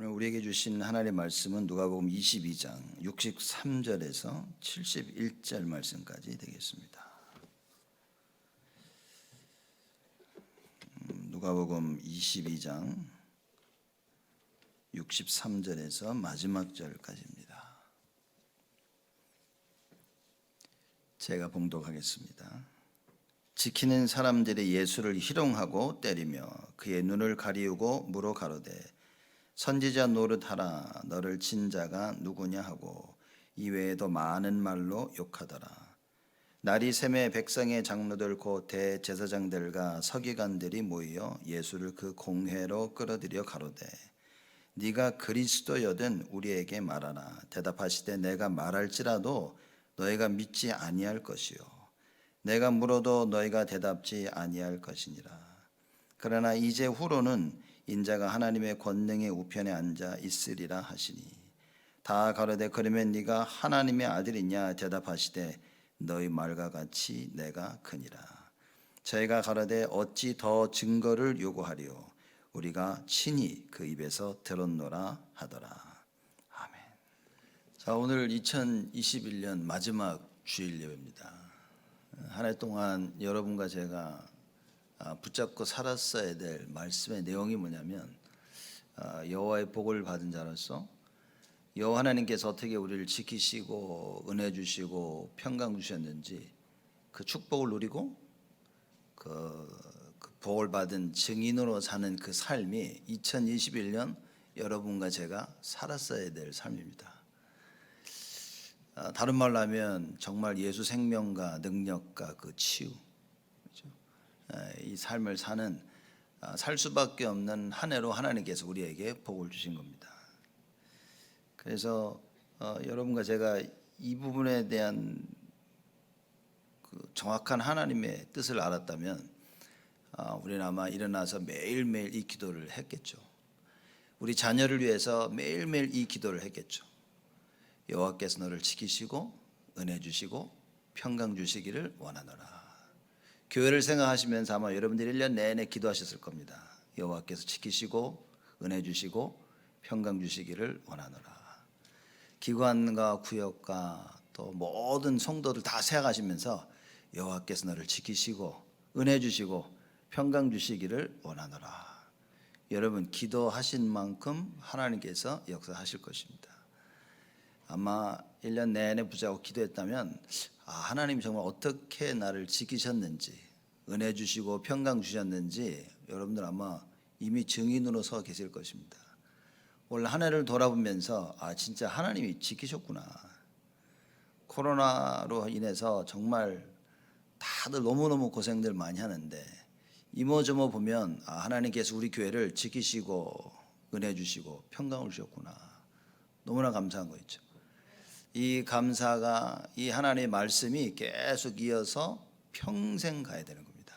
오늘 우리에게 주신 하나님의 말씀은 누가복음 22장 63절에서 71절 말씀까지 되겠습니다. 누가복음 22장 63절에서 마지막 절까지입니다. 제가 봉독하겠습니다. 지키는 사람들이 예수를 희롱하고 때리며 그의 눈을 가리우고 물어 가로되 선지자 노릇하라, 너를 친 자가 누구냐 하고 이외에도 많은 말로 욕하더라. 날이 새매 백성의 장로들 곧 대제사장들과 서기관들이 모여 예수를 그 공회로 끌어들여 가로되 네가 그리스도여든 우리에게 말하라. 대답하시되 내가 말할지라도 너희가 믿지 아니할 것이요 내가 물어도 너희가 대답지 아니할 것이니라. 그러나 이제 후로는 인자가 하나님의 권능의 우편에 앉아 있으리라 하시니 다 가로되 그러면 네가 하나님의 아들이냐 대답하시되 너희 말과 같이 내가 크니라. 저희가 가로되 어찌 더 증거를 요구하리요 우리가 친히 그 입에서 들었노라 하더라. 아멘. 자, 오늘 2021년 마지막 주일 예배입니다. 한 해 동안 여러분과 제가 붙잡고 살았어야 될 말씀의 내용이 뭐냐면 여호와의 복을 받은 자로서 여호와 하나님께서 어떻게 우리를 지키시고 은혜 주시고 평강 주셨는지 그 축복을 누리고 그 복을 받은 증인으로 사는 그 삶이 2021년 여러분과 제가 살았어야 될 삶입니다. 다른 말로 하면 정말 예수 생명과 능력과 그 치유, 이 삶을 살 수밖에 없는 한 해로 하나님께서 우리에게 복을 주신 겁니다. 그래서 여러분과 제가 이 부분에 대한 그 정확한 하나님의 뜻을 알았다면 우리는 아마 일어나서 매일매일 이 기도를 했겠죠. 우리 자녀를 위해서 매일매일 이 기도를 했겠죠. 여호와께서 너를 지키시고 은혜 주시고 평강 주시기를 원하노라. 교회를 생각하시면서 아마 여러분들이 1년 내내 기도하셨을 겁니다. 여호와께서 지키시고 은혜 주시고 평강 주시기를 원하노라. 기관과 구역과 또 모든 성도들 다 생각하시면서 여호와께서 너를 지키시고 은혜 주시고 평강 주시기를 원하노라. 여러분 기도하신 만큼 하나님께서 역사하실 것입니다. 아마 1년 내내 붙잡고 기도했다면 하나님이 정말 어떻게 나를 지키셨는지 은혜 주시고 평강 주셨는지 여러분들 아마 이미 증인으로 서 계실 것입니다. 올 한 해를 돌아보면서 진짜 하나님이 지키셨구나. 코로나로 인해서 정말 다들 너무너무 고생들 많이 하는데 이모저모 보면 하나님께서 우리 교회를 지키시고 은혜 주시고 평강을 주셨구나. 너무나 감사한 거 있죠. 이 감사가 이 하나님의 말씀이 계속 이어서 평생 가야 되는 겁니다.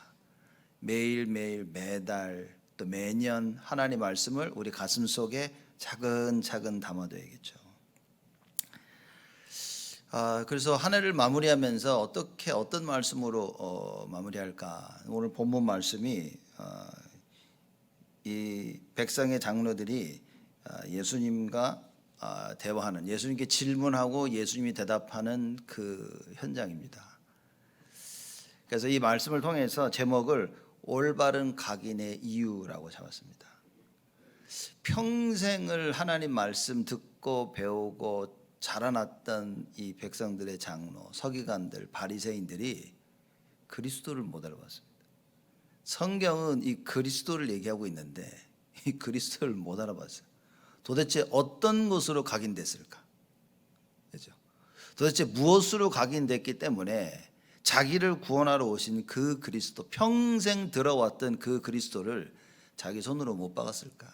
매일매일 매달 또 매년 하나님의 말씀을 우리 가슴 속에 차근차근 담아둬야겠죠. 그래서 한 해를 마무리하면서 어떤 말씀으로 마무리할까. 오늘 본문 말씀이 이 백성의 장로들이 예수님과 대화하는, 예수님께 질문하고 예수님이 대답하는 그 현장입니다. 그래서 이 말씀을 통해서 제목을 올바른 각인의 이유라고 잡았습니다. 평생을 하나님 말씀 듣고 배우고 자라났던 이 백성들의 장로, 서기관들, 바리새인들이 그리스도를 못 알아봤습니다. 성경은 이 그리스도를 얘기하고 있는데 이 그리스도를 못 알아봤어요. 도대체 어떤 것으로 각인됐을까? 그렇죠? 도대체 무엇으로 각인됐기 때문에 자기를 구원하러 오신 그 그리스도, 평생 들어왔던 그 그리스도를 자기 손으로 못 박았을까?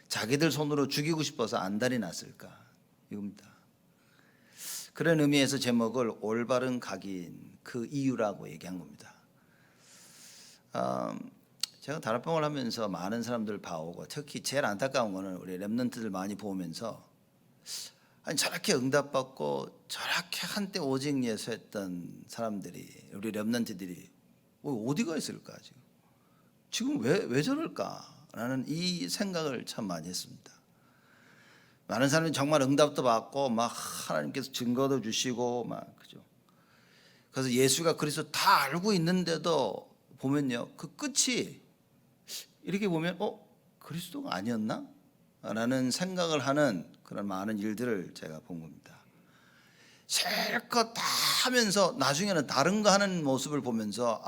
자기들 손으로 죽이고 싶어서 안달이 났을까? 이겁니다. 그런 의미에서 제목을 올바른 각인, 그 이유라고 얘기한 겁니다. 제가 다락방을 하면서 많은 사람들 봐오고 특히 제일 안타까운 거는 우리 렘넌트들 많이 보면서 저렇게 응답받고 저렇게 한때 오직 예수했던 사람들이, 우리 렘넌트들이 어디가 있을까? 지금 왜 저럴까? 라는 이 생각을 참 많이 했습니다. 많은 사람이 정말 응답도 받고 막 하나님께서 증거도 주시고 막 그죠. 그래서 예수가 그리스도 다 알고 있는데도 보면요, 그 끝이 이렇게 보면 그리스도가 아니었나? 라는 생각을 하는 그런 많은 일들을 제가 본 겁니다. 실컷 다 하면서 나중에는 다른 거 하는 모습을 보면서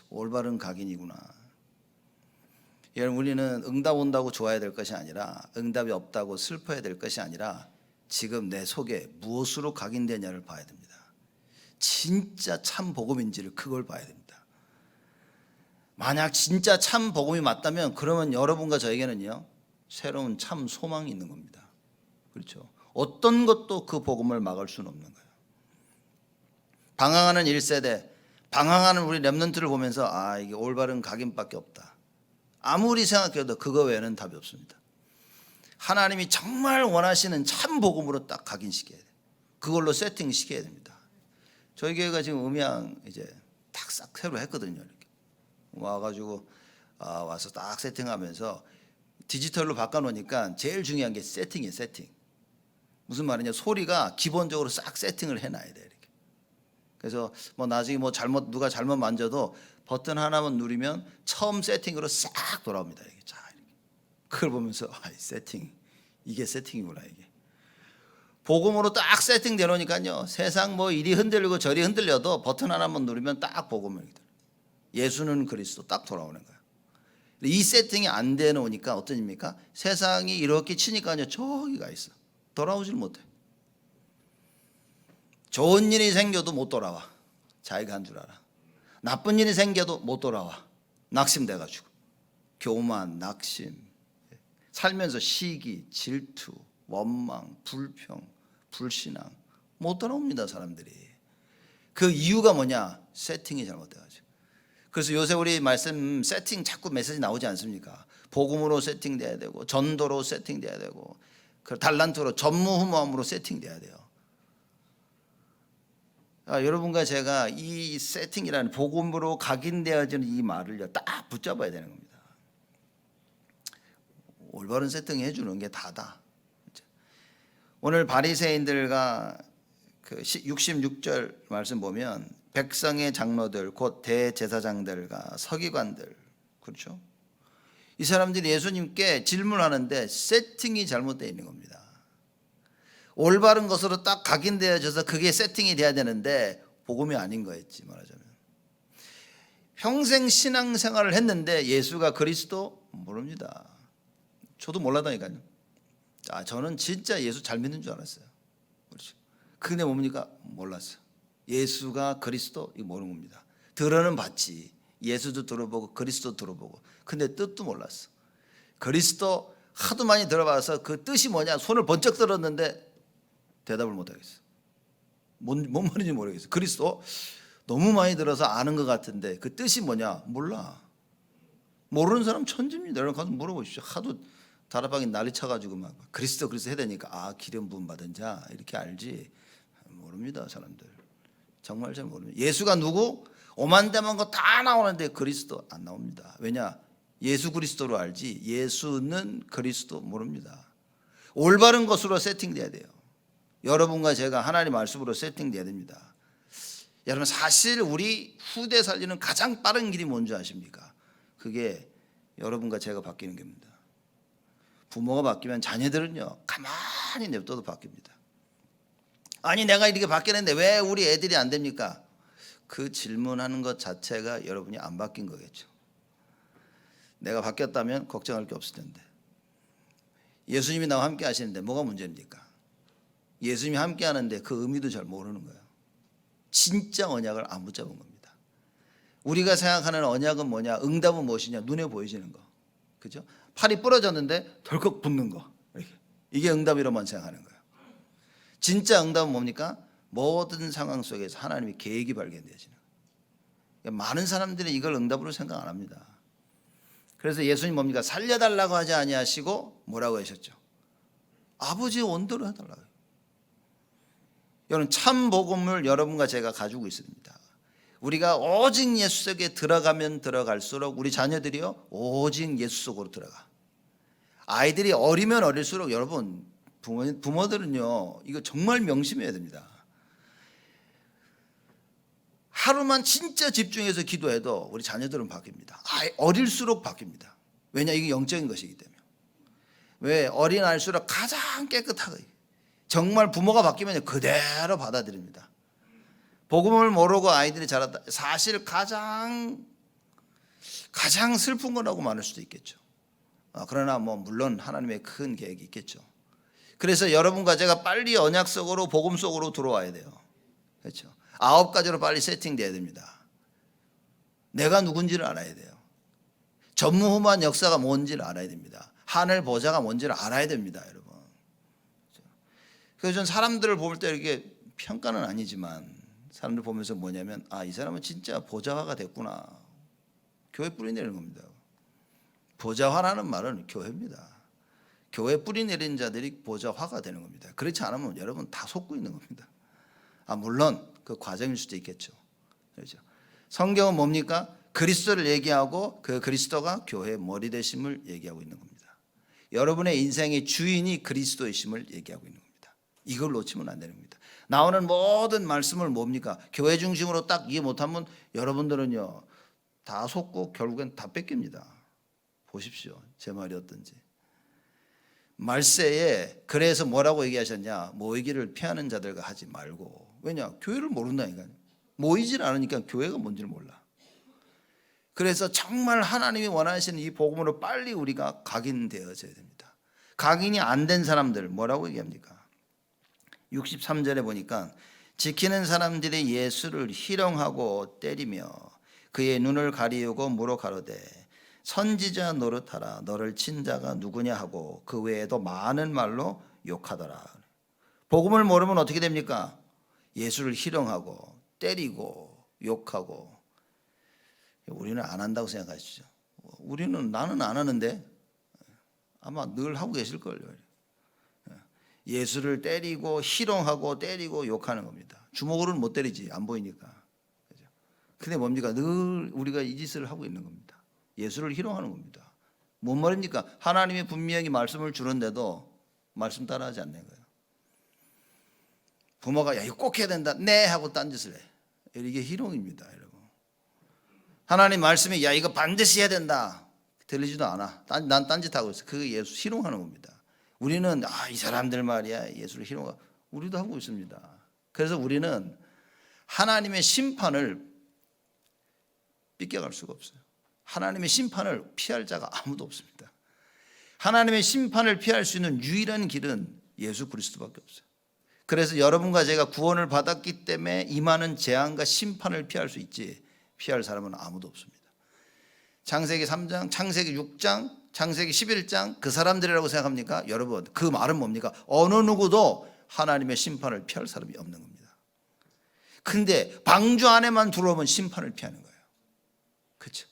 올바른 각인이구나. 여러분, 우리는 응답 온다고 좋아야 될 것이 아니라, 응답이 없다고 슬퍼야 될 것이 아니라 지금 내 속에 무엇으로 각인되냐를 봐야 됩니다. 진짜 참 복음인지를 그걸 봐야 됩니다. 만약 진짜 참 복음이 맞다면 그러면 여러분과 저에게는요, 새로운 참 소망이 있는 겁니다. 그렇죠? 어떤 것도 그 복음을 막을 수는 없는 거예요. 방황하는 1세대, 방황하는 우리 렘넌트를 보면서 이게 올바른 각인밖에 없다. 아무리 생각해도 그거 외에는 답이 없습니다. 하나님이 정말 원하시는 참 복음으로 딱 각인시켜야 돼요. 그걸로 세팅시켜야 됩니다. 저희 교회가 지금 음향 이제 딱 싹 새로 했거든요. 이렇게 와가지고 와서 딱 세팅하면서 디지털로 바꿔놓으니까 제일 중요한 게 세팅이에요. 세팅. 무슨 말이냐, 소리가 기본적으로 싹 세팅을 해놔야 돼요. 이렇게. 그래서 나중에 누가 잘못 만져도 버튼 하나만 누르면 처음 세팅으로 싹 돌아옵니다. 이게 자, 이렇게. 그걸 보면서 세팅, 이게 세팅이구나. 이게 복음으로 딱 세팅돼 놓으니까요, 세상 이리 흔들리고 저리 흔들려도 버튼 하나만 누르면 딱 복음을, 예수는 그리스도 딱 돌아오는 거예요. 이 세팅이 안 돼 놓으니까 어떤 일입니까? 세상이 이렇게 치니까요, 저기가 있어. 돌아오질 못해. 좋은 일이 생겨도 못 돌아와. 자기가 한 줄 알아. 나쁜 일이 생겨도 못 돌아와. 낙심돼가지고. 교만, 낙심, 살면서 시기, 질투, 원망, 불평, 불신앙 못 돌아옵니다. 사람들이. 그 이유가 뭐냐? 세팅이 잘못돼가지고. 그래서 요새 우리 말씀 세팅 자꾸 메시지 나오지 않습니까? 복음으로 세팅돼야 되고, 전도로 세팅돼야 되고, 그 달란트로 전무후무함으로 세팅돼야 돼요. 여러분과 제가 이 세팅이라는 복음으로 각인되어지는 이 말을 딱 붙잡아야 되는 겁니다. 올바른 세팅 해주는 게 다다. 오늘 바리새인들과 그 66절 말씀 보면 백성의 장로들 곧 대제사장들과 서기관들, 그렇죠? 이 사람들이 예수님께 질문하는데 세팅이 잘못되어 있는 겁니다. 올바른 것으로 딱 각인되어져서 그게 세팅이 돼야 되는데 복음이 아닌 거였지, 말하자면. 평생 신앙생활을 했는데 예수가 그리스도 모릅니다. 저도 몰라다니까요. 저는 진짜 예수 잘 믿는 줄 알았어요. 그렇죠. 근데 뭡니까? 몰랐어요. 예수가 그리스도 이거 모르는 겁니다. 들어는 봤지. 예수도 들어보고 그리스도 들어보고. 근데 뜻도 몰랐어. 그리스도 하도 많이 들어봐서 그 뜻이 뭐냐 손을 번쩍 들었는데 대답을 못 하겠어. 뭔 말인지 모르겠어. 그리스도 너무 많이 들어서 아는 것 같은데 그 뜻이 뭐냐 몰라. 모르는 사람 천지입니다. 여러분 가서 물어보십시오. 하도 다락방이 난리 쳐가지고 막 그리스도 해야 되니까 기름 부음 받은 자 이렇게 알지. 모릅니다. 사람들 정말 잘 모릅니다. 예수가 누구? 오만대만 거 다 나오는데 그리스도 안 나옵니다. 왜냐? 예수 그리스도로 알지 예수는 그리스도 모릅니다. 올바른 것으로 세팅돼야 돼요. 여러분과 제가 하나님 말씀으로 세팅돼야 됩니다. 여러분 사실 우리 후대 살리는 가장 빠른 길이 뭔지 아십니까? 그게 여러분과 제가 바뀌는 겁니다. 부모가 바뀌면 자녀들은요 가만히 냅둬도 바뀝니다. 아니 내가 이렇게 바뀌었는데 왜 우리 애들이 안 됩니까? 그 질문하는 것 자체가 여러분이 안 바뀐 거겠죠. 내가 바뀌었다면 걱정할 게 없을 텐데. 예수님이 나와 함께 하시는데 뭐가 문제입니까? 예수님이 함께 하는데 그 의미도 잘 모르는 거예요. 진짜 언약을 안 붙잡은 겁니다. 우리가 생각하는 언약은 뭐냐, 응답은 무엇이냐, 눈에 보이지는 거, 그죠? 팔이 부러졌는데 덜컥 붙는 거, 이게 응답이라고만 생각하는 거예요. 진짜 응답은 뭡니까? 모든 상황 속에서 하나님의 계획이 발견되어지는 거예요. 많은 사람들이 이걸 응답으로 생각 안 합니다. 그래서 예수님 뭡니까? 살려달라고 하지 아니하시고 뭐라고 하셨죠? 아버지의 원대로 해달라고. 여러분 참 복음을 여러분과 제가 가지고 있습니다. 우리가 오직 예수 속에 들어가면 들어갈수록 우리 자녀들이요 오직 예수 속으로 들어가. 아이들이 어리면 어릴수록 여러분 부모들은요, 이거 정말 명심해야 됩니다. 하루만 진짜 집중해서 기도해도 우리 자녀들은 바뀝니다. 어릴수록 바뀝니다. 왜냐, 이게 영적인 것이기 때문에. 왜? 어린아이일수록 가장 깨끗하게 정말 부모가 바뀌면 그대로 받아들입니다. 복음을 모르고 아이들이 자랐다. 사실 가장 슬픈 거라고 말할 수도 있겠죠. 그러나 물론 하나님의 큰 계획이 있겠죠. 그래서 여러분과 제가 빨리 언약 속으로 복음 속으로 들어와야 돼요. 그렇죠. 9가지로 빨리 세팅돼야 됩니다. 내가 누군지를 알아야 돼요. 전무후무한 역사가 뭔지를 알아야 됩니다. 하늘 보좌가 뭔지를 알아야 됩니다, 여러분. 그래서 전 사람들을 볼 때 이렇게 평가는 아니지만 사람들 보면서 뭐냐면 이 사람은 진짜 보좌화가 됐구나. 교회 뿌리 내리는 겁니다. 보좌화라는 말은 교회입니다. 교회 뿌리 내린 자들이 보좌화가 되는 겁니다. 그렇지 않으면 여러분 다 속고 있는 겁니다. 물론 그 과정일 수도 있겠죠. 그렇죠. 성경은 뭡니까? 그리스도를 얘기하고 그 그리스도가 교회의 머리 되심을 얘기하고 있는 겁니다. 여러분의 인생의 주인이 그리스도이심을 얘기하고 있는 겁니다. 이걸 놓치면 안 되는 겁니다. 나오는 모든 말씀을 뭡니까? 교회 중심으로 딱 이해 못하면 여러분들은요 다 속고 결국엔 다 뺏깁니다. 보십시오, 제 말이 어떤지. 말세에 그래서 뭐라고 얘기하셨냐? 모이기를 피하는 자들과 하지 말고. 왜냐? 교회를 모른다니까요. 모이질 않으니까 교회가 뭔지를 몰라. 그래서 정말 하나님이 원하시는 이 복음으로 빨리 우리가 각인되어져야 됩니다. 각인이 안 된 사람들 뭐라고 얘기합니까? 63절에 보니까 지키는 사람들이 예수를 희롱하고 때리며 그의 눈을 가리우고 물어 가로되 선지자 노릇하라. 너를 친 자가 누구냐 하고 그 외에도 많은 말로 욕하더라. 복음을 모르면 어떻게 됩니까? 예수를 희롱하고 때리고 욕하고. 우리는 안 한다고 생각하시죠? 나는 안 하는데 아마 늘 하고 계실 걸요. 예수를 때리고 희롱하고 때리고 욕하는 겁니다. 주먹으로는 못 때리지, 안 보이니까. 근데 뭡니까? 늘 우리가 이 짓을 하고 있는 겁니다. 예수를 희롱하는 겁니다. 뭔 말입니까? 하나님이 분명히 말씀을 주는데도 말씀 따라하지 않는 거예요. 부모가 이거 꼭 해야 된다, 네 하고 딴짓을 해. 이게 희롱입니다, 여러분. 하나님 말씀이 이거 반드시 해야 된다, 들리지도 않아. 난 딴짓하고 있어. 그게 예수 희롱하는 겁니다. 우리는 이 사람들 말이야 예수를 희롱하고, 우리도 하고 있습니다. 그래서 우리는 하나님의 심판을 빗겨갈 수가 없어요. 하나님의 심판을 피할 자가 아무도 없습니다. 하나님의 심판을 피할 수 있는 유일한 길은 예수 그리스도밖에 없어요. 그래서 여러분과 제가 구원을 받았기 때문에 임하는 재앙과 심판을 피할 수 있지, 피할 사람은 아무도 없습니다. 창세기 3장, 창세기 6장, 창세기 11장 그 사람들이라고 생각합니까? 여러분, 그 말은 뭡니까? 어느 누구도 하나님의 심판을 피할 사람이 없는 겁니다. 근데 방주 안에만 들어오면 심판을 피하는 거예요. 그렇죠?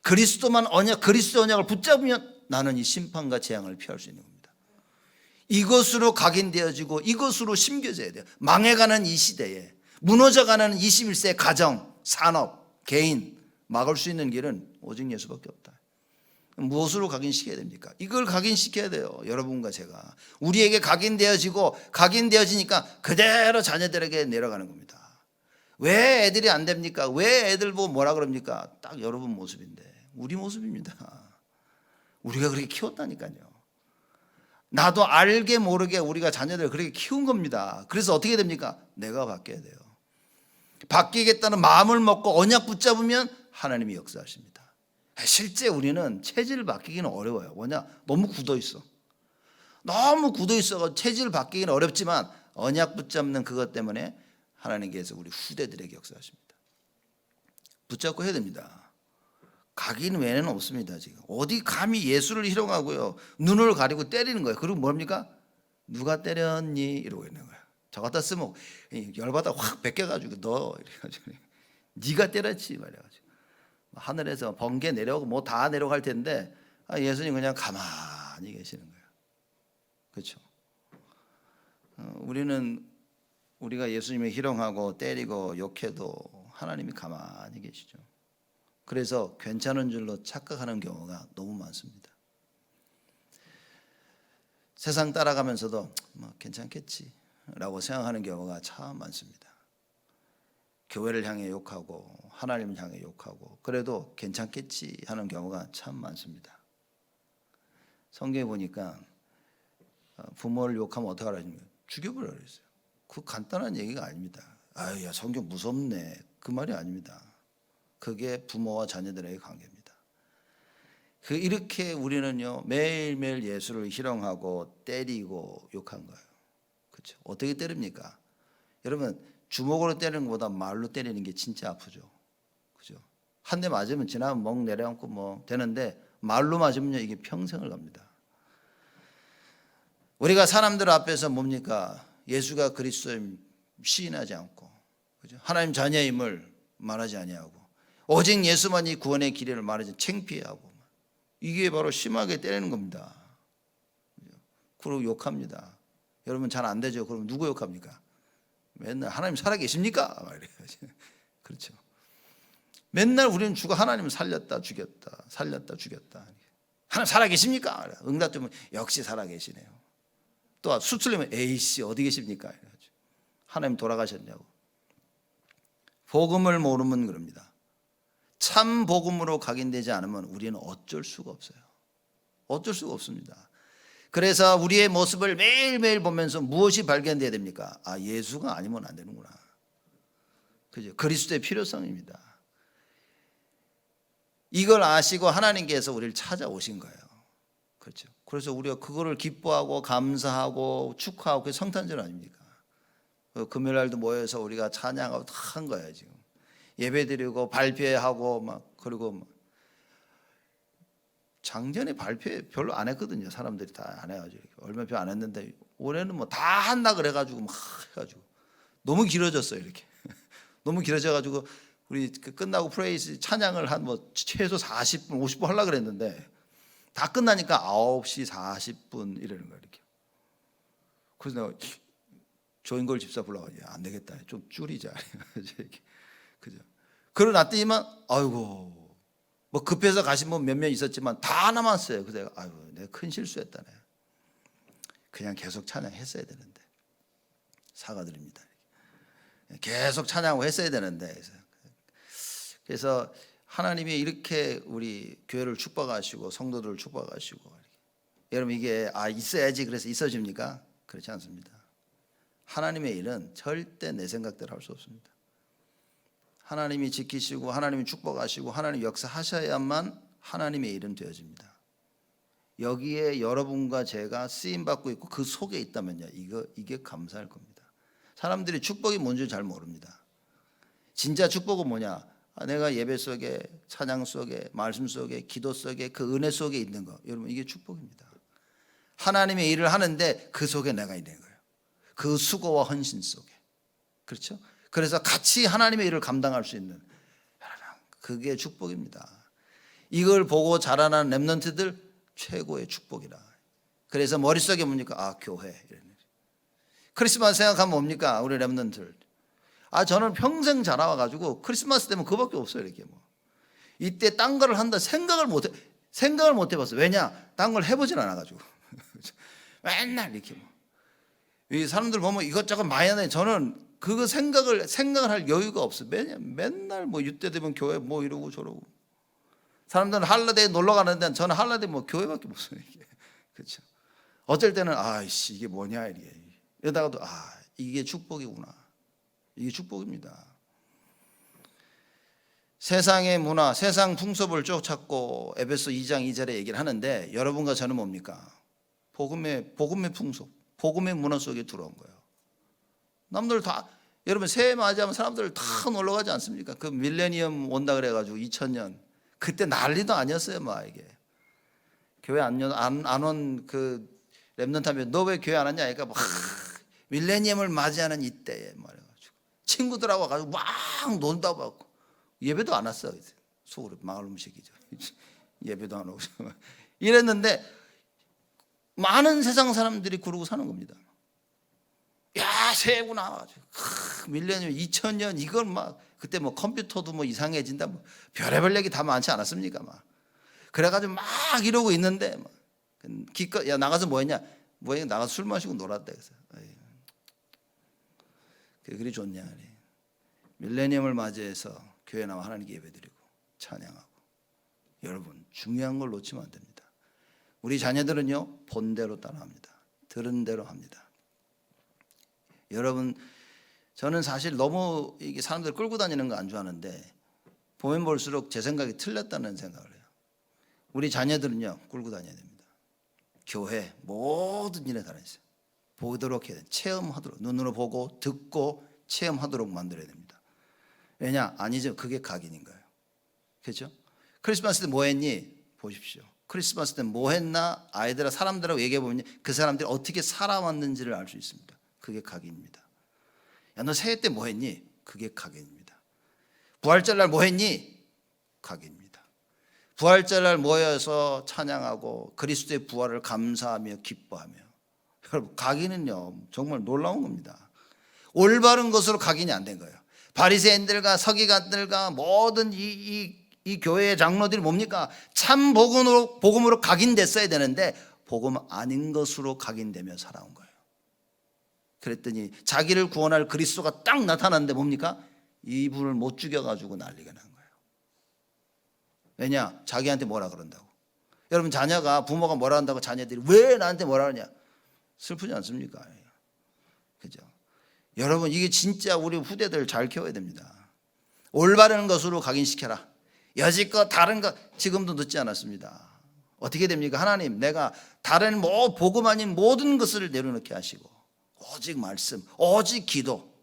그리스도 언약을 붙잡으면 나는 이 심판과 재앙을 피할 수 있는 겁니다. 이것으로 각인되어지고 이것으로 심겨져야 돼요. 망해가는 이 시대에, 무너져가는 21세 가정, 산업, 개인 막을 수 있는 길은 오직 예수밖에 없다. 무엇으로 각인시켜야 됩니까? 이걸 각인시켜야 돼요. 여러분과 제가. 우리에게 각인되어지고 각인되어지니까 그대로 자녀들에게 내려가는 겁니다. 왜 애들이 안 됩니까? 왜 애들 보고 뭐라 그럽니까? 딱 여러분 모습인데 우리 모습입니다. 우리가 그렇게 키웠다니까요. 나도 알게 모르게 우리가 자녀들을 그렇게 키운 겁니다. 그래서 어떻게 됩니까? 내가 바뀌어야 돼요. 바뀌겠다는 마음을 먹고 언약 붙잡으면 하나님이 역사하십니다. 실제 우리는 체질을 바뀌기는 어려워요. 뭐냐? 너무 굳어 있어. 너무 굳어 있어서 체질을 바뀌기는 어렵지만 언약 붙잡는 그것 때문에 하나님께서 우리 후대들에게 역사하십니다. 붙잡고 해야 됩니다. 각인 외에는 없습니다. 지금 어디 감히 예수를 희롱하고요, 눈을 가리고 때리는 거예요. 그리고 뭡니까? 누가 때렸니? 이러고 있는 거예요. 저 갖다 쓰면 열받아 확 벗겨가지고 너 이래가지고 네가 때렸지 말해가지고 하늘에서 번개 내려오고 뭐 다 내려갈 텐데 예수님 그냥 가만히 계시는 거예요. 그렇죠? 우리가 예수님을 희롱하고 때리고 욕해도 하나님이 가만히 계시죠. 그래서 괜찮은 줄로 착각하는 경우가 너무 많습니다. 세상 따라가면서도 뭐 괜찮겠지 라고 생각하는 경우가 참 많습니다. 교회를 향해 욕하고 하나님을 향해 욕하고 그래도 괜찮겠지 하는 경우가 참 많습니다. 성경에 보니까 부모를 욕하면 어떡하라는 거예요? 죽여버려야 했어요. 그 간단한 얘기가 아닙니다. 아유, 야, 성경 무섭네. 그 말이 아닙니다. 그게 부모와 자녀들의 관계입니다. 이렇게 우리는요 매일매일 예수를 희롱하고 때리고 욕한 거예요. 그렇죠? 어떻게 때립니까? 여러분, 주먹으로 때리는 것보다 말로 때리는 게 진짜 아프죠. 그죠? 한 대 맞으면 지나면 멍 내려앉고 뭐 되는데 말로 맞으면요 이게 평생을 갑니다. 우리가 사람들 앞에서 뭡니까? 예수가 그리스도임 시인하지 않고, 그죠? 하나님 자녀임을 말하지 아니하고, 오직 예수만이 구원의 길이를 말하지 창피해하고, 이게 바로 심하게 때리는 겁니다. 그죠? 그리고 욕합니다. 여러분 잘 안 되죠? 그럼 누구 욕합니까? 맨날 하나님 살아계십니까? 막 이래야지. 그렇죠. 맨날 우리는 죽어 하나님을 살렸다 죽였다 살렸다 죽였다. 하나님 살아계십니까? 응답 주면 역시 살아계시네요. 또 수틀리면 에이씨 어디 계십니까? 하나님 돌아가셨냐고. 복음을 모르면 그럽니다. 참 복음으로 각인되지 않으면 우리는 어쩔 수가 없어요. 어쩔 수가 없습니다. 그래서 우리의 모습을 매일매일 보면서 무엇이 발견돼야 됩니까? 아, 예수가 아니면 안 되는구나. 그죠? 그리스도의 필요성입니다. 이걸 아시고 하나님께서 우리를 찾아오신 거예요. 그렇죠? 그래서 우리가 그거를 기뻐하고 감사하고 축하하고 그게 성탄절 아닙니까? 금요일 날도 모여서 우리가 찬양하고 다 한 거예요. 지금 예배드리고 발표하고 막 그리고 막 작년에 발표 별로 안 했거든요. 사람들이 다 안 해가지고 얼마 표 안 했는데 올해는 뭐 다 한다 그래가지고 막 해가지고 너무 길어졌어요. 이렇게 너무 길어져가지고 우리 끝나고 프레이스 찬양을 한 뭐 최소 40분 50분 하려고 그랬는데 다 끝나니까 9시 40분 이러는 거예요. 이렇게. 그래서 내가 조인걸 집사 불러가지고 안 되겠다. 좀 줄이자. 그죠? 그러놨더니만 아이고 뭐 급해서 가신 분 몇 명 있었지만 다 남았어요. 그래서 내가 아이고 내가 큰 실수했다네. 그냥 계속 찬양했어야 되는데 사과드립니다. 계속 찬양하고 했어야 되는데 그래서 하나님이 이렇게 우리 교회를 축복하시고 성도들을 축복하시고 여러분 이게 있어야지 그래서 있어집니까? 그렇지 않습니다. 하나님의 일은 절대 내 생각대로 할 수 없습니다. 하나님이 지키시고 하나님이 축복하시고 하나님 역사하셔야만 하나님의 일은 되어집니다. 여기에 여러분과 제가 쓰임받고 있고 그 속에 있다면요 이게 감사할 겁니다. 사람들이 축복이 뭔지 잘 모릅니다. 진짜 축복은 뭐냐? 내가 예배 속에 찬양 속에 말씀 속에 기도 속에 그 은혜 속에 있는 거 여러분 이게 축복입니다. 하나님의 일을 하는데 그 속에 내가 있는 거예요. 그 수고와 헌신 속에. 그렇죠? 그래서 같이 하나님의 일을 감당할 수 있는 그게 축복입니다. 이걸 보고 자라나는 렘넌트들 최고의 축복이라. 그래서 머릿속에 뭡니까? 교회. 크리스마스 생각하면 뭡니까? 우리 렘넌트들. 저는 평생 자라와가지고 크리스마스 때면 그밖에 없어요. 이렇게 뭐 이때 딴 거를 한다 생각을 못 해봤어요. 왜냐? 딴 걸 해보질 않아가지고 맨날 이렇게 뭐 이 사람들 보면 이것저것 많이 하는데 저는 그거 생각을 할 여유가 없어요. 맨날 뭐 이때 되면 교회 뭐 이러고 저러고 사람들은 할라데이 놀러 가는데 저는 할라데이 뭐 교회밖에 못 써요. 이게 그렇죠. 어쩔 때는 아이씨 이게 뭐냐 이러다가도 이게 축복이구나. 이게 축복입니다. 세상의 문화, 세상 풍습을 쫓았고 에베소 2장 2절에 얘기를 하는데 여러분과 저는 뭡니까? 복음의 풍속, 복음의 문화 속에 들어온 거예요. 남들 다 여러분 새해 맞이하면 사람들 다 놀러 가지 않습니까? 그 밀레니엄 온다 그래가지고 2000년 그때 난리도 아니었어요. 막 이게 교회 안 온 그 렘넌트 하면 너 왜 교회 안 왔냐? 그러니까 막 밀레니엄을 맞이하는 이때에 말해가지고 친구들하고 가지고 막 논다고 하고 예배도 안 왔어요. 속으로 망할 음식이죠. 예배도 안 오고 이랬는데 많은 세상 사람들이 그러고 사는 겁니다. 야 새해구나. 밀레니엄 2000년 이걸 막 그때 뭐 컴퓨터도 뭐 이상해진다 뭐 별의별 얘기 다 많지 않았습니까? 막 그래가지고 막 이러고 있는데 막 기껏 야 나가서 뭐 했냐? 모양이 나가서 술 마시고 놀았다 그래서 그리 좋냐. 밀레니엄을 맞이해서 교회 나와 하나님께 예배드리고 찬양하고. 여러분 중요한 걸 놓치면 안 됩니다. 우리 자녀들은요 본대로 따라합니다. 들은 대로 합니다. 여러분 저는 사실 너무 이게 사람들 끌고 다니는 거 안 좋아하는데 보면 볼수록 제 생각이 틀렸다는 생각을 해요. 우리 자녀들은요 끌고 다녀야 됩니다. 교회 모든 일에 다니세요. 보도록 해야 돼요. 체험하도록, 눈으로 보고 듣고 체험하도록 만들어야 됩니다. 왜냐? 아니죠. 그게 각인인 거예요. 그렇죠? 크리스마스 때 뭐 했니? 보십시오. 크리스마스 때 뭐 했나? 아이들아 사람들하고 얘기해 보면 그 사람들이 어떻게 살아왔는지를 알 수 있습니다. 그게 각인입니다. 야, 너 새해 때 뭐 했니? 그게 각인입니다. 부활절날 뭐 했니? 각인입니다. 부활절날 모여서 찬양하고 그리스도의 부활을 감사하며 기뻐하며. 여러분 각인은요 정말 놀라운 겁니다. 올바른 것으로 각인이 안 된 거예요. 바리새인들과 서기관들과 모든 이 교회의 장로들이 뭡니까? 참 복음으로 각인됐어야 되는데 복음 아닌 것으로 각인되며 살아온 거예요. 그랬더니 자기를 구원할 그리스도가 딱 나타났는데 뭡니까? 이분을 못 죽여가지고 난리가 난 거예요. 왜냐? 자기한테 뭐라 그런다고. 여러분 자녀가 부모가 뭐라 한다고 자녀들이 왜 나한테 뭐라 하냐? 슬프지 않습니까? 그죠? 여러분 이게 진짜 우리 후대들 잘 키워야 됩니다. 올바른 것으로 각인시켜라. 여지껏 다른 것 지금도 늦지 않았습니다. 어떻게 됩니까? 하나님 내가 다른 복음 아닌 모든 것을 내려놓게 하시고 오직 말씀, 오직 기도,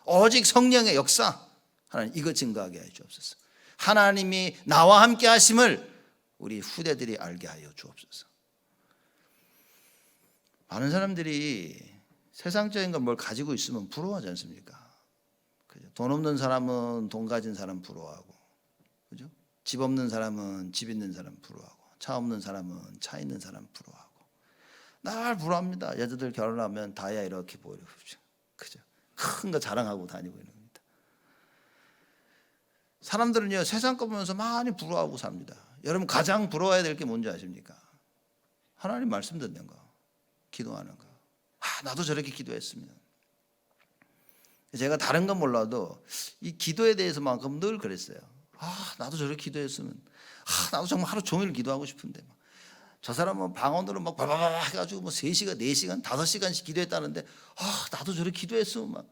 오직 성령의 역사 하나님 이거 증거하게 해 주옵소서. 하나님이 나와 함께 하심을 우리 후대들이 알게 하여 주옵소서. 많은 사람들이 세상적인 걸 뭘 가지고 있으면 부러워하지 않습니까? 그죠? 돈 없는 사람은 돈 가진 사람 부러워하고, 그죠? 집 없는 사람은 집 있는 사람 부러워하고, 차 없는 사람은 차 있는 사람 부러워하고, 날 부러워합니다. 여자들 결혼하면 다이아 이렇게 보이고, 그죠? 큰 거 자랑하고 다니고 있는 겁니다. 사람들은요 세상 거 보면서 많이 부러워하고 삽니다. 여러분 가장 부러워해야 될 게 뭔지 아십니까? 하나님 말씀 듣는 거, 기도하는 거. 나도 저렇게 기도했으면. 제가 다른 건 몰라도 이 기도에 대해서만큼 늘 그랬어요. 나도 저렇게 기도했으면. 나도 정말 하루 종일 기도하고 싶은데. 저 사람은 방언으로 막 바바바 해가지고 뭐 3시간, 4시간, 5시간씩 기도했다는데 나도 저렇게 기도했으면 막.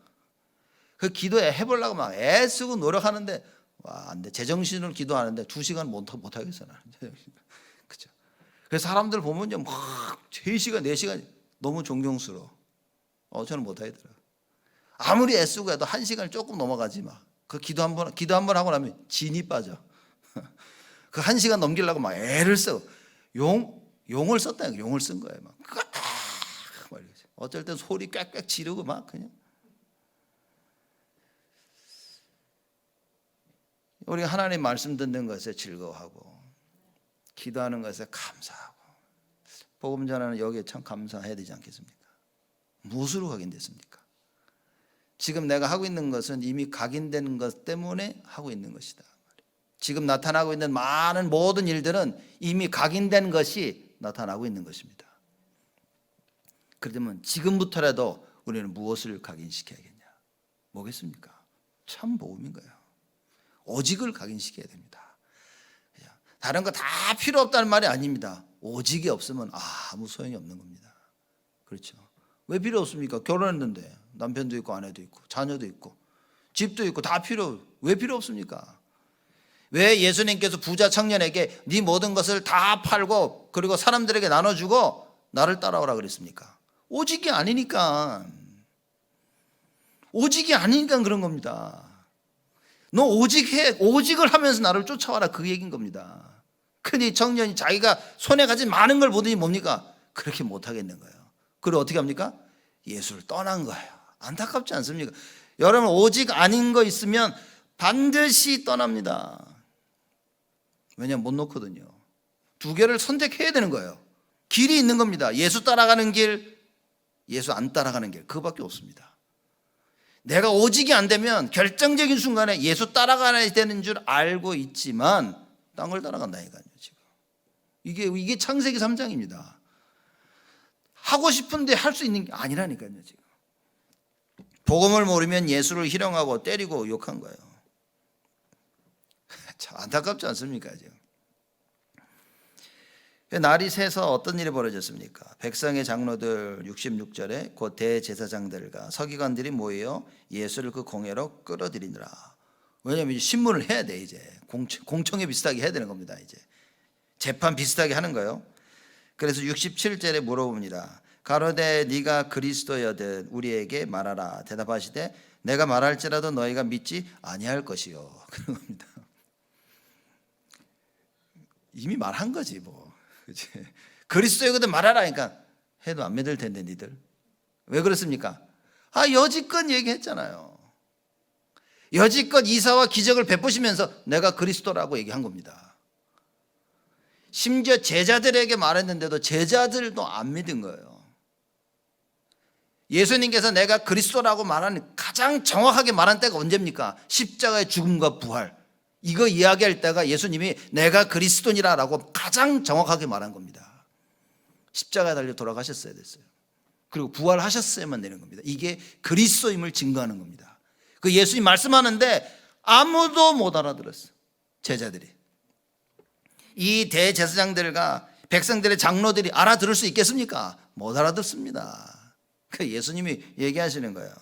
그 기도에 해보려고 막 애쓰고 노력하는데 안 돼. 제정신으로 기도하는데 2시간 못 하겠어 나는. 그죠? 그래서 사람들 보면요 막 3시간, 4시간 너무 존경스러워. 저는 못 하겠더라고요. 아무리 애쓰고 해도 1시간 조금 넘어가지 막. 그 기도 한 번 하고 나면 진이 빠져. 그 1시간 넘기려고 막 애를 써. 용을 썼다니까. 용을 쓴 거예요. 막. 어쩔 땐 소리 꽥꽥 지르고 막 그냥. 우리가 하나님 말씀 듣는 것에 즐거워하고 기도하는 것에 감사하고 복음 전하는 여기에 참 감사해야 되지 않겠습니까? 무엇으로 각인됐습니까? 지금 내가 하고 있는 것은 이미 각인된 것 때문에 하고 있는 것이다. 지금 나타나고 있는 많은 모든 일들은 이미 각인된 것이 나타나고 있는 것입니다. 그러면 지금부터라도 우리는 무엇을 각인시켜야겠냐? 뭐겠습니까? 참 복음인 거예요. 오직을 각인시켜야 됩니다. 다른 거 다 필요 없다는 말이 아닙니다. 오직이 없으면 아무 소용이 없는 겁니다. 그렇죠? 왜 필요 없습니까? 결혼했는데 남편도 있고 아내도 있고 자녀도 있고 집도 있고 다 왜 필요 없습니까? 왜 예수님께서 부자 청년에게 네 모든 것을 다 팔고 그리고 사람들에게 나눠주고 나를 따라오라 그랬습니까? 오직이 아니니까. 오직이 아니니까 그런 겁니다. 너 오직을 하면서 나를 쫓아와라 그 얘기인 겁니다. 근데 청년이 자기가 손에 가진 많은 걸 보더니 뭡니까? 그렇게 못하겠는 거예요. 그리고 어떻게 합니까? 예수를 떠난 거예요. 안타깝지 않습니까? 여러분 오직 아닌 거 있으면 반드시 떠납니다. 왜냐하면 못 놓거든요. 2개를 선택해야 되는 거예요. 길이 있는 겁니다. 예수 따라가는 길, 예수 안 따라가는 길, 그거밖에 없습니다. 내가 오직이 안 되면 결정적인 순간에 예수 따라가야 되는 줄 알고 있지만 딴 걸 따라간다니까요. 지금 이게 창세기 3장입니다. 하고 싶은데 할 수 있는 게 아니라니까요. 지금 복음을 모르면 예수를 희롱하고 때리고 욕한 거예요. 참 안타깝지 않습니까? 지금 날이 새서 어떤 일이 벌어졌습니까? 백성의 장로들 66절에 곧 대제사장들과 서기관들이 모여 예수를 그 공회로 끌어들이느라. 왜냐하면 신문을 해야 돼. 이제 공청회 비슷하게 해야 되는 겁니다. 이제 재판 비슷하게 하는 거예요. 그래서 67절에 물어봅니다. 가로되 네가 그리스도여든 우리에게 말하라. 대답하시되 내가 말할지라도 너희가 믿지 아니할 것이요. 그런 겁니다. 이미 말한 거지 뭐. 그치? 그리스도여거든 말하라. 그러니까 해도 안 믿을 텐데 니들 왜 그렇습니까? 여지껏 얘기했잖아요. 여지껏 이사와 기적을 베푸시면서 내가 그리스도라고 얘기한 겁니다. 심지어 제자들에게 말했는데도 제자들도 안 믿은 거예요. 예수님께서 내가 그리스도라고 말하는 가장 정확하게 말한 때가 언제입니까? 십자가의 죽음과 부활. 이거 이야기할 때가 예수님이 내가 그리스도니라라고 가장 정확하게 말한 겁니다. 십자가에 달려 돌아가셨어야 됐어요. 그리고 부활하셨어야만 되는 겁니다. 이게 그리스도임을 증거하는 겁니다. 그 예수님 말씀하는데 아무도 못 알아들었어요. 제자들이. 이 대제사장들과 백성들의 장로들이 알아들을 수 있겠습니까? 못 알아듣습니다. 그 예수님이 얘기하시는 거예요.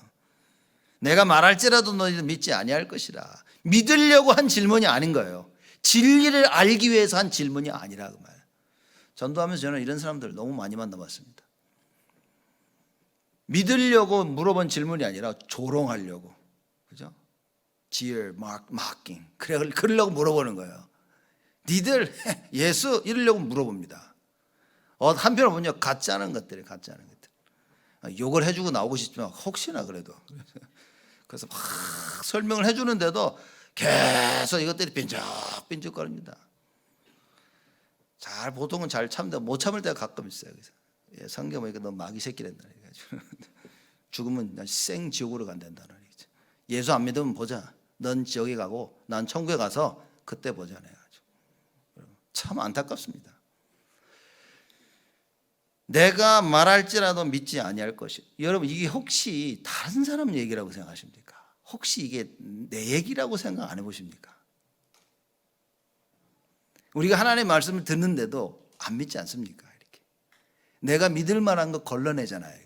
내가 말할지라도 너희들 믿지 아니할 것이라. 믿으려고 한 질문이 아닌 거예요. 진리를 알기 위해서 한 질문이 아니라 그 말. 전도하면서 저는 이런 사람들 너무 많이 만나봤습니다. 믿으려고 물어본 질문이 아니라 조롱하려고, 그죠? jeer, mocking. 그러려고 물어보는 거예요. 니들 예수 이러려고 물어봅니다. 한편으로 보면 같지 않은 것들이 같지 않은 것들. 욕을 해주고 나오고 싶지만 혹시나 그래도 그래서 막 설명을 해주는데도 계속 이것들이 빈적빈적거립니다. 보통은 잘 참는데 못 참을 때가 가끔 있어요. 그래서 성경 보니까 너 마귀 새끼란다. 죽으면 생 지옥으로 간단다. 예수 안 믿으면 보자. 넌 지옥에 가고 난 천국에 가서 그때 보자. 참 안타깝습니다. 내가 말할지라도 믿지 아니할 것이. 여러분 이게 혹시 다른 사람 얘기라고 생각하십니까? 혹시 이게 내 얘기라고 생각 안 해보십니까? 우리가 하나님의 말씀을 듣는데도 안 믿지 않습니까? 이렇게 내가 믿을 만한 거 걸러내잖아요.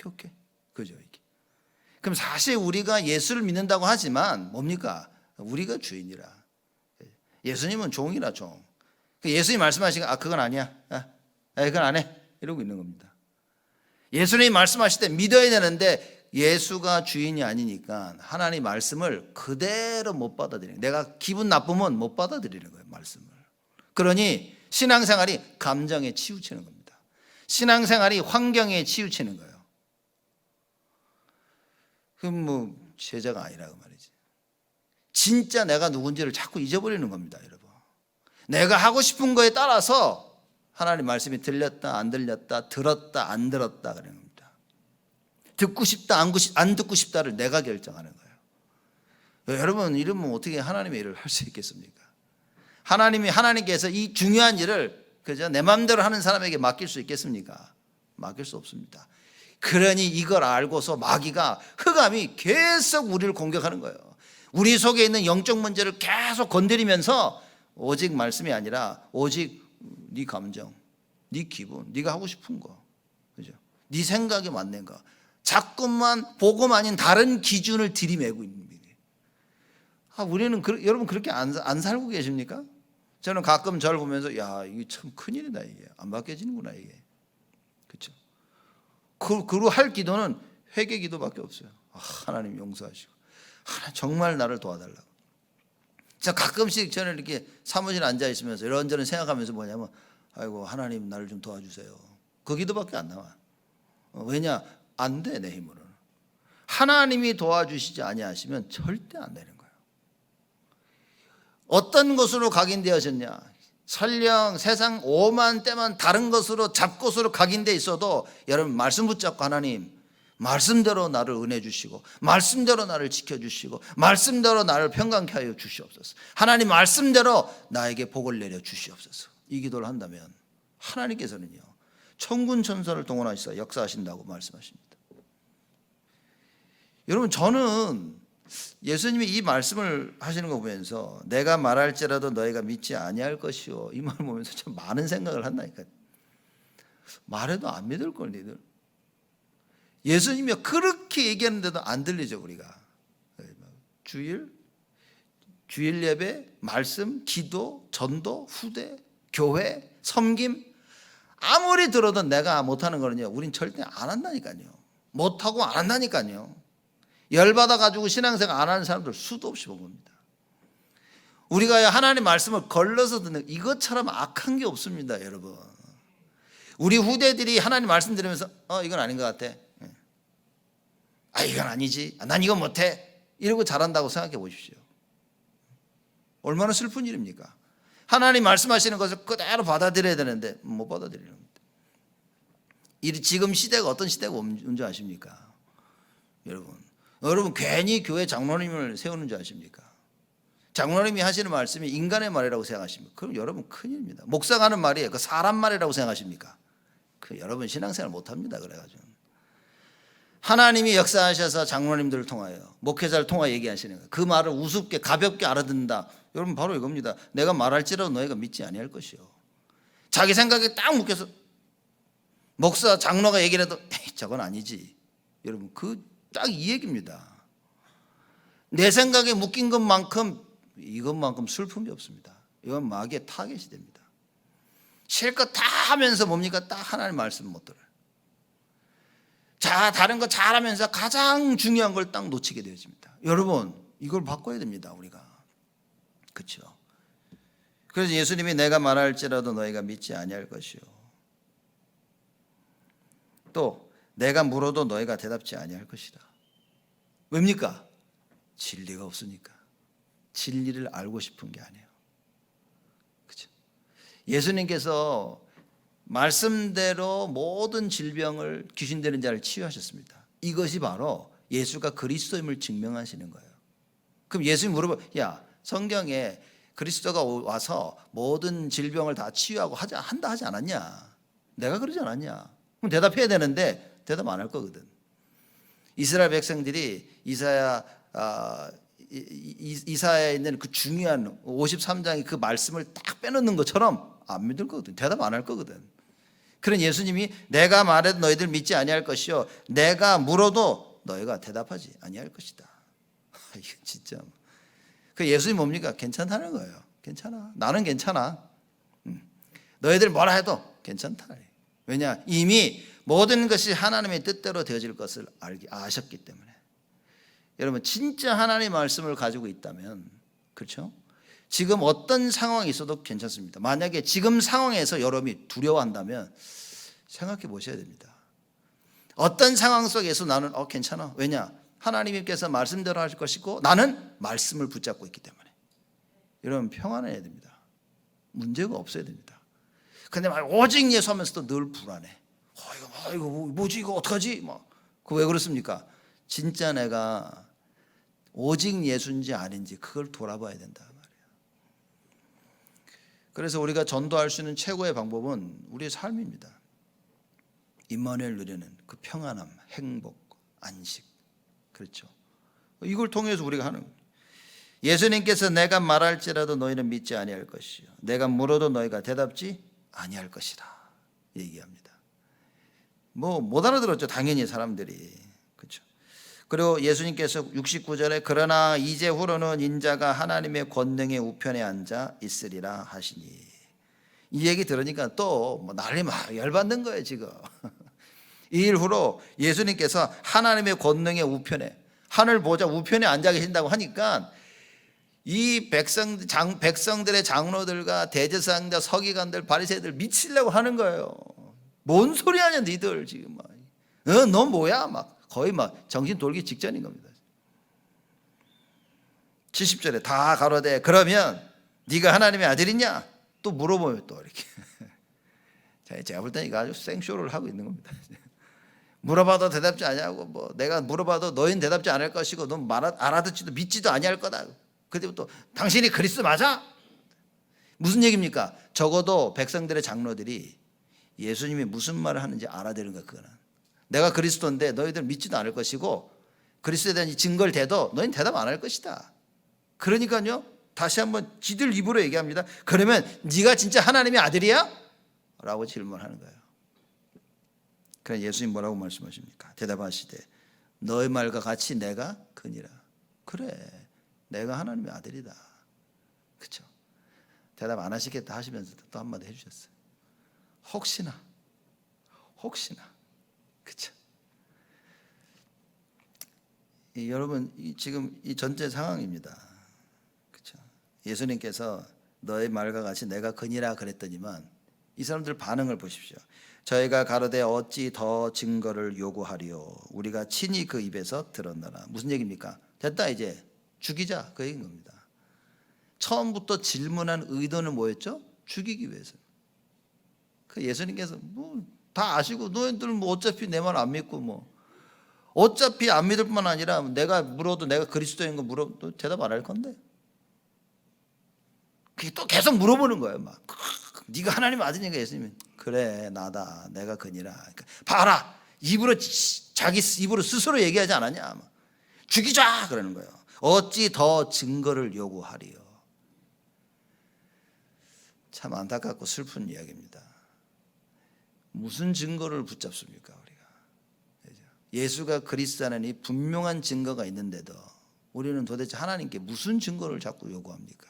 오케이. 그죠? 이게. 그럼 사실 우리가 예수를 믿는다고 하지만 뭡니까? 우리가 주인이라. 예수님은 종이라 종. 예수님 말씀하시니까 그건 아니야. 그건 안 해. 이러고 있는 겁니다. 예수님이 말씀하실 때 믿어야 되는데 예수가 주인이 아니니까 하나님 말씀을 그대로 못 받아들이는, 내가 기분 나쁘면 못 받아들이는 거예요. 말씀을. 그러니 신앙생활이 감정에 치우치는 겁니다. 신앙생활이 환경에 치우치는 거예요. 그럼 제자가 아니라고 말이지. 진짜 내가 누군지를 자꾸 잊어버리는 겁니다. 여러분, 내가 하고 싶은 거에 따라서 하나님 말씀이 들렸다 안 들렸다, 들었다 안 들었다 그러는 겁니다. 듣고 싶다 안 듣고 싶다를 내가 결정하는 거예요. 여러분 이러면 어떻게 하나님의 일을 할 수 있겠습니까? 하나님께서 이 중요한 일을 그저 내 마음대로 하는 사람에게 맡길 수 있겠습니까? 맡길 수 없습니다. 그러니 이걸 알고서 마귀가 흑암이 계속 우리를 공격하는 거예요. 우리 속에 있는 영적 문제를 계속 건드리면서 오직 말씀이 아니라 오직 네 감정, 네 기분, 네가 하고 싶은 거, 그죠? 네 생각에 맞는 거, 자꾸만 복음 아닌 다른 기준을 들이매고 있는 거예요. 우리는 여러분 그렇게 안 살고 계십니까? 저는 가끔 저를 보면서 이게 참 큰일이다. 이게 안 바뀌어지는구나 이게, 그렇죠? 그리고 할 기도는 회개 기도밖에 없어요. 하나님 용서하시고, 하나님 정말 나를 도와달라고. 저 가끔씩 저는 이렇게 사무실에 앉아 있으면서 이런저런 생각하면서 뭐냐면, 아이고 하나님 나를 좀 도와주세요. 그 기도밖에 안 나와. 왜냐? 안 돼, 내 힘으로는. 하나님이 도와주시지 아니하시면 절대 안 되는 거예요. 어떤 것으로 각인되어졌냐? 설령 세상 오만 때만 다른 것으로 잡것으로 각인되어 있어도 여러분 말씀 붙잡고 하나님 말씀대로 나를 은혜 주시고, 말씀대로 나를 지켜주시고, 말씀대로 나를 평강케 하여 주시옵소서. 하나님 말씀대로 나에게 복을 내려 주시옵소서. 이 기도를 한다면 하나님께서는요 천군 천사를 동원하시사 역사하신다고 말씀하십니다. 여러분, 저는 예수님이 이 말씀을 하시는 거 보면서 내가 말할지라도 너희가 믿지 아니할 것이요, 이 말 보면서 참 많은 생각을 한다니까요. 말해도 안 믿을 걸 니들. 예수님이 그렇게 얘기하는데도 안 들리죠. 우리가 주일 예배, 말씀, 기도, 전도, 후대, 교회, 섬김, 아무리 들어도 내가 못하는 거는요, 우린 절대 안 한다니까요. 못하고 안 한다니까요. 열받아 가지고 신앙생활 안 하는 사람들 수도 없이 본 겁니다. 우리가 하나님 말씀을 걸러서 듣는 이것처럼 악한 게 없습니다. 여러분, 우리 후대들이 하나님 말씀 들으면서 이건 아닌 것 같아, 이건 아니지, 난 이거 못해, 이러고 잘한다고 생각해 보십시오. 얼마나 슬픈 일입니까? 하나님 말씀하시는 것을 그대로 받아들여야 되는데 못 받아들이는 겁니다. 지금 시대가 어떤 시대가 온 줄 아십니까? 여러분 괜히 교회 장로님을 세우는 줄 아십니까? 장로님이 하시는 말씀이 인간의 말이라고 생각하십니까? 그럼 여러분 큰일입니다. 목사가 하는 말이 그 사람 말이라고 생각하십니까? 여러분 신앙생활 못합니다. 그래가지고 하나님이 역사하셔서 장로님들을 통하여, 목회자를 통하여 얘기하시는 거예요. 그 말을 우습게 가볍게 알아듣는다. 여러분 바로 이겁니다. 내가 말할지라도 너희가 믿지 아니할 것이요. 자기 생각에 딱 묶여서 목사 장로가 얘기를 해도 저건 아니지. 여러분 딱 이 얘기입니다. 내 생각에 묶인 이것만큼 슬픔이 없습니다. 이건 마귀의 타겟이 됩니다. 실컷 다 하면서 뭡니까? 딱 하나님 말씀 못 들어요. 자, 다른 거 잘하면서 가장 중요한 걸 딱 놓치게 되어집니다. 여러분 이걸 바꿔야 됩니다. 우리가. 그렇죠? 그래서 예수님이 내가 말할지라도 너희가 믿지 아니할 것이요, 또 내가 물어도 너희가 대답지 아니할 것이다. 왜입니까? 진리가 없으니까. 진리를 알고 싶은 게 아니에요. 그렇죠? 예수님께서 말씀대로 모든 질병을, 귀신 되는 자를 치유하셨습니다. 이것이 바로 예수가 그리스도임을 증명하시는 거예요. 그럼 예수님이 물어봐, 야, 성경에 그리스도가 와서 모든 질병을 다 치유하고 한다 하지 않았냐? 내가 그러지 않았냐? 그럼 대답해야 되는데 대답 안 할 거거든. 이스라엘 백성들이 이사야에 있는 그 중요한 53장의 그 말씀을 딱 빼놓는 것처럼 안 믿을 거거든. 대답 안 할 거거든. 그런 예수님이 내가 말해도 너희들 믿지 아니할 것이요, 내가 물어도 너희가 대답하지 아니할 것이다. 이거 진짜. 그 예수님 뭡니까? 괜찮다는 거예요. 괜찮아. 나는 괜찮아. 너희들 뭐라 해도 괜찮다. 왜냐? 이미 모든 것이 하나님의 뜻대로 되어질 것을 아셨기 때문에. 여러분 진짜 하나님의 말씀을 가지고 있다면, 그렇죠? 지금 어떤 상황이 있어도 괜찮습니다. 만약에 지금 상황에서 여러분이 두려워한다면 생각해 보셔야 됩니다. 어떤 상황 속에서 나는 괜찮아. 왜냐? 하나님께서 말씀대로 하실 것이고 나는 말씀을 붙잡고 있기 때문에. 여러분 평안해야 됩니다. 문제가 없어야 됩니다. 근데 오직 예수 하면서도 늘 불안해. 이거 뭐지? 이거 어떡하지? 왜 그렇습니까? 진짜 내가 오직 예수인지 아닌지 그걸 돌아봐야 된다 말이에요. 그래서 우리가 전도할 수 있는 최고의 방법은 우리의 삶입니다. 임마누엘 누리는 그 평안함, 행복, 안식. 그렇죠? 이걸 통해서 우리가 하는 거예요. 예수님께서 내가 말할지라도 너희는 믿지 아니할 것이요, 내가 물어도 너희가 대답지 아니할 것이라 얘기합니다. 못 알아들었죠, 당연히 사람들이. 그렇죠? 그리고 예수님께서 69절에 그러나 이제후로는 인자가 하나님의 권능의 우편에 앉아 있으리라 하시니, 이 얘기 들으니까 또 난리 막 열받는 거예요 지금. 이 일 후로 예수님께서 하나님의 권능의 우편에, 하늘 보좌 우편에 앉아 계신다고 하니까 이 백성들의 장로들과 대제사장들, 서기관들, 바리새인들 미치려고 하는 거예요. 뭔 소리 하냐 니들 지금 막. 너 뭐야? 막 거의 막 정신 돌기 직전인 겁니다. 70절에 다 가로되 그러면 네가 하나님의 아들이냐? 또 물어보면 또 이렇게. 제가 볼 때는 이거 아주 생쇼를 하고 있는 겁니다. 물어봐도 대답지 아니하고 내가 물어봐도 너희는 대답지 않을 것이고 넌 알아듣지도 믿지도 아니할 거다. 그때부터 당신이 그리스도 맞아? 무슨 얘기입니까? 적어도 백성들의 장로들이 예수님이 무슨 말을 하는지 알아야 되는 거야. 그거는 내가 그리스도인데 너희들 믿지도 않을 것이고 그리스도에 대한 증거를 대도 너희는 대답 안 할 것이다. 그러니까요 다시 한번 지들 입으로 얘기합니다. 그러면 네가 진짜 하나님의 아들이야? 라고 질문하는 거예요. 그래서 예수님 뭐라고 말씀하십니까? 대답하시되 너의 말과 같이 내가 그니라. 그래 내가 하나님의 아들이다. 그렇죠? 대답 안 하시겠다 하시면서 또 한마디 해주셨어요. 혹시나 그렇죠? 여러분 지금 이 전체 상황입니다. 그렇죠? 예수님께서 너의 말과 같이 내가 그니라 그랬더니만 이 사람들 반응을 보십시오. 저희가 가로되 어찌 더 증거를 요구하리요? 우리가 친히 그 입에서 들었나라. 무슨 얘기입니까? 됐다 이제 죽이자 그 얘기인 겁니다. 처음부터 질문한 의도는 뭐였죠? 죽이기 위해서. 그 예수님께서 뭐 다 아시고 너희들 뭐 어차피 내 말 안 믿고 뭐 어차피 안 믿을 뿐만 아니라 내가 물어도 내가 그리스도인 거 물어도 대답 안 할 건데 그게 또 계속 물어보는 거예요. 막 네가 하나님 아들이니까 예수님이 그래 나다 내가 그니라. 그러니까 봐라 입으로 자기 입으로 스스로 얘기하지 않았냐. 죽이자 그러는 거예요. 어찌 더 증거를 요구하리요? 참 안타깝고 슬픈 이야기입니다. 무슨 증거를 붙잡습니까 우리가? 예수가 그리스도 하나니 분명한 증거가 있는데도 우리는 도대체 하나님께 무슨 증거를 자꾸 요구합니까?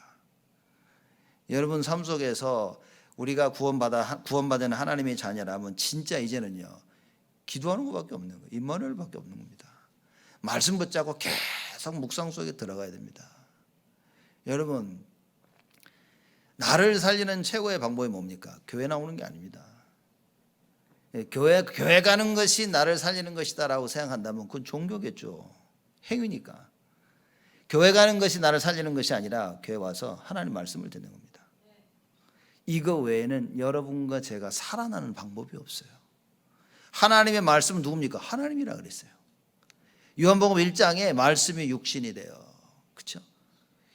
여러분 삶 속에서 우리가 구원받은 하나님의 자녀라면 진짜 이제는요 기도하는 것밖에 없는 거예요. 임마누엘밖에 없는 겁니다. 말씀 붙잡고 계속 묵상 속에 들어가야 됩니다. 여러분 나를 살리는 최고의 방법이 뭡니까? 교회 나오는 게 아닙니다. 교회 가는 것이 나를 살리는 것이다라고 생각한다면 그건 종교겠죠. 행위니까. 교회 가는 것이 나를 살리는 것이 아니라 교회 와서 하나님 말씀을 듣는 겁니다. 이거 외에는 여러분과 제가 살아나는 방법이 없어요. 하나님의 말씀은 누굽니까? 하나님이라 그랬어요. 요한복음 1장에 말씀이 육신이 되어 그렇죠?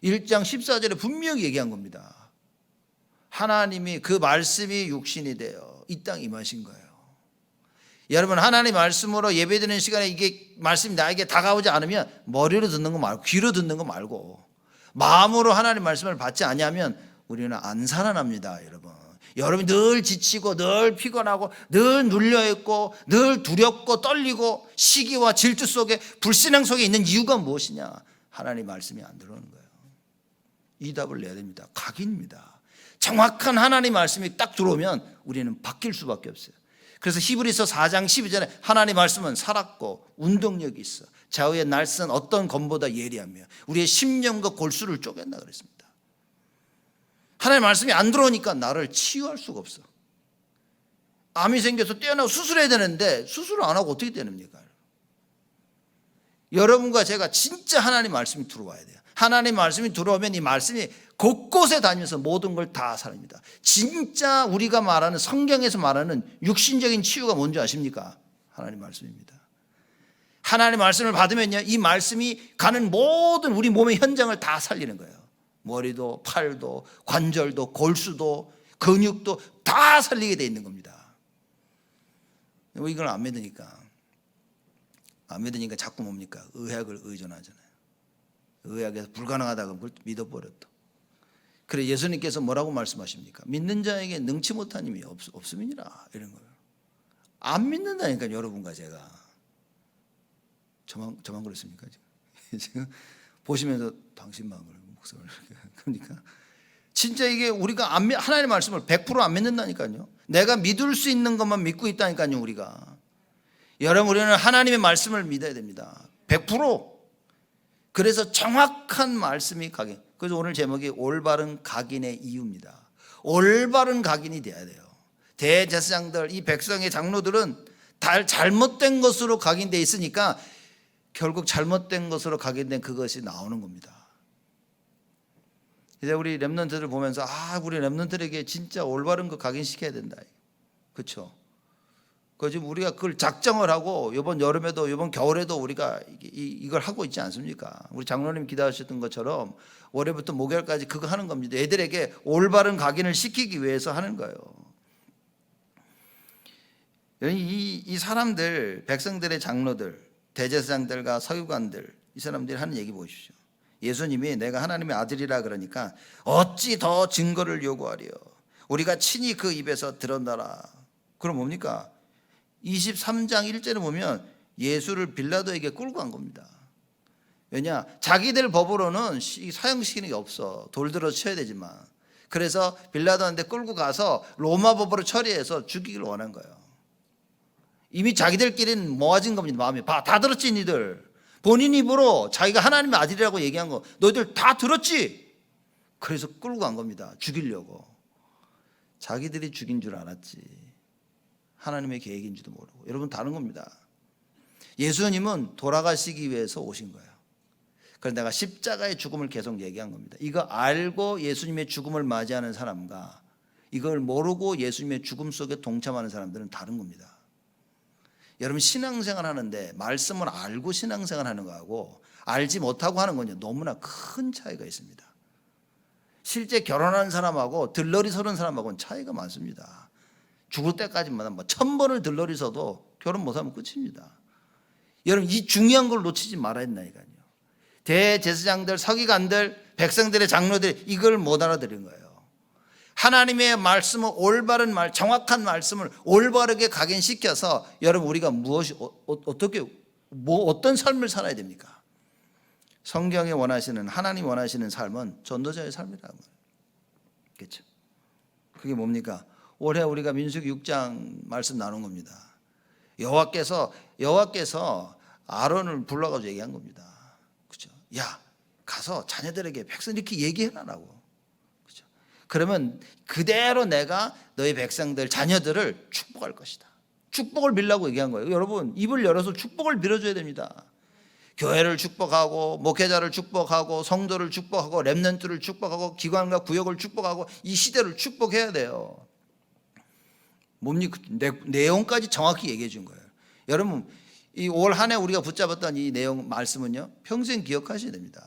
1장 14절에 분명히 얘기한 겁니다. 하나님이 그 말씀이 육신이 되어 이 땅에 임하신 거예요. 여러분 하나님 말씀으로 예배드리는 시간에 이게 말씀이 나에게 다가오지 않으면 머리로 듣는 거 말고 귀로 듣는 거 말고 마음으로 하나님 말씀을 받지 않으면 우리는 안 살아납니다. 여러분 늘 지치고 늘 피곤하고 늘 눌려있고 늘 두렵고 떨리고 시기와 질투 속에 불신앙 속에 있는 이유가 무엇이냐? 하나님 말씀이 안 들어오는 거예요. 이 답을 내야 됩니다. 각인입니다. 정확한 하나님 말씀이 딱 들어오면 우리는 바뀔 수밖에 없어요. 그래서 히브리서 4장 12절에 하나님 말씀은 살았고 운동력이 있어 좌우의 날선 어떤 검보다 예리하며 우리의 심령과 골수를 쪼갠다 그랬습니다. 하나님 말씀이 안 들어오니까 나를 치유할 수가 없어. 암이 생겨서 떼어나고 수술해야 되는데 수술을 안 하고 어떻게 되는입니까? 여러분과 제가 진짜 하나님 말씀이 들어와야 돼요. 하나님 말씀이 들어오면 이 말씀이 곳곳에 다니면서 모든 걸 다 살립니다. 진짜 우리가 말하는 성경에서 말하는 육신적인 치유가 뭔지 아십니까? 하나님 말씀입니다. 하나님 말씀을 받으면요 이 말씀이 가는 모든 우리 몸의 현장을 다 살리는 거예요. 머리도 팔도 관절도 골수도 근육도 다 살리게 돼 있는 겁니다. 이걸 안 믿으니까 자꾸 뭡니까? 의학을 의존하잖아요. 의학에서 불가능하다고 그걸 믿어버렸다. 그래 예수님께서 뭐라고 말씀하십니까? 믿는 자에게 능치 못한 힘이 없음이니라 이런 거예요. 안 믿는다니까 여러분과 제가. 저만 그랬습니까? 지금 보시면서 당신만 목소리를 그러니까 진짜 이게 우리가 하나님의 말씀을 100% 안 믿는다니까요. 내가 믿을 수 있는 것만 믿고 있다니까요. 우리가 여러분 우리는 하나님의 말씀을 믿어야 됩니다. 100%. 그래서 정확한 말씀이 각인. 그래서 오늘 제목이 올바른 각인의 이유입니다. 올바른 각인이 돼야 돼요. 대제사장들 이 백성의 장로들은 다 잘못된 것으로 각인되어 있으니까 결국 잘못된 것으로 각인된 그것이 나오는 겁니다. 이제 우리 렘넌트들 보면서 우리 렘넌트들에게 진짜 올바른 거 각인시켜야 된다. 그렇죠? 그 지금 우리가 그걸 작정을 하고 이번 여름에도 이번 겨울에도 우리가 이걸 하고 있지 않습니까? 우리 장로님 기도하셨던 것처럼 월요일부터 목요일까지 그거 하는 겁니다. 애들에게 올바른 각인을 시키기 위해서 하는 거예요. 이 사람들, 백성들의 장로들, 대제사장들과 서기관들, 이 사람들이 하는 얘기 보십시오. 예수님이 내가 하나님의 아들이라 그러니까 어찌 더 증거를 요구하리요. 우리가 친히 그 입에서 드러나라. 그럼 뭡니까? 23장 1절에 보면 예수를 빌라도에게 끌고 간 겁니다. 왜냐? 자기들 법으로는 사형시키는 게 없어. 돌 들어 쳐야 되지만. 그래서 빌라도한테 끌고 가서 로마 법으로 처리해서 죽이기를 원한 거예요. 이미 자기들끼리는 모아진 겁니다. 마음이. 다 들었지 니들. 본인 입으로 자기가 하나님의 아들이라고 얘기한 거 너희들 다 들었지? 그래서 끌고 간 겁니다. 죽이려고. 자기들이 죽인 줄 알았지 하나님의 계획인지도 모르고. 여러분 다른 겁니다. 예수님은 돌아가시기 위해서 오신 거예요. 그래서 내가 십자가의 죽음을 계속 얘기한 겁니다. 이거 알고 예수님의 죽음을 맞이하는 사람과 이걸 모르고 예수님의 죽음 속에 동참하는 사람들은 다른 겁니다. 여러분 신앙생활 하는데 말씀을 알고 신앙생활 하는 거하고 알지 못하고 하는 건요 너무나 큰 차이가 있습니다. 실제 결혼하는 사람하고 들러리 서는 사람하고는 차이가 많습니다. 죽을 때까지만 1000번을 들러리 서도 결혼 못하면 끝입니다. 여러분 이 중요한 걸 놓치지 말아야 된다니까요. 대제사장들, 서기관들, 백성들의 장로들이 이걸 못 알아들은 거예요. 하나님의 말씀을 올바른 정확한 말씀을 올바르게 각인시켜서 여러분 우리가 어떤 삶을 살아야 됩니까? 성경에 원하시는 하나님 원하시는 삶은 전도자의 삶이라고. 그렇죠? 그게 뭡니까? 올해 우리가 민수기 6장 말씀 나눈 겁니다. 여호와께서 아론을 불러가지고 얘기한 겁니다. 그렇죠? 야 가서 자녀들에게 백성 이렇게 얘기해라라고. 그렇죠? 그러면 그대로 내가 너희 백성들 자녀들을 축복할 것이다. 축복을 빌라고 얘기한 거예요. 여러분 입을 열어서 축복을 빌어줘야 됩니다. 교회를 축복하고 목회자를 축복하고 성도를 축복하고 렘넌트를 축복하고 기관과 구역을 축복하고 이 시대를 축복해야 돼요. 뭡니까? 내용까지 정확히 얘기해 준 거예요. 여러분 이 올 한 해 우리가 붙잡았던 이 내용 말씀은요 평생 기억하셔야 됩니다.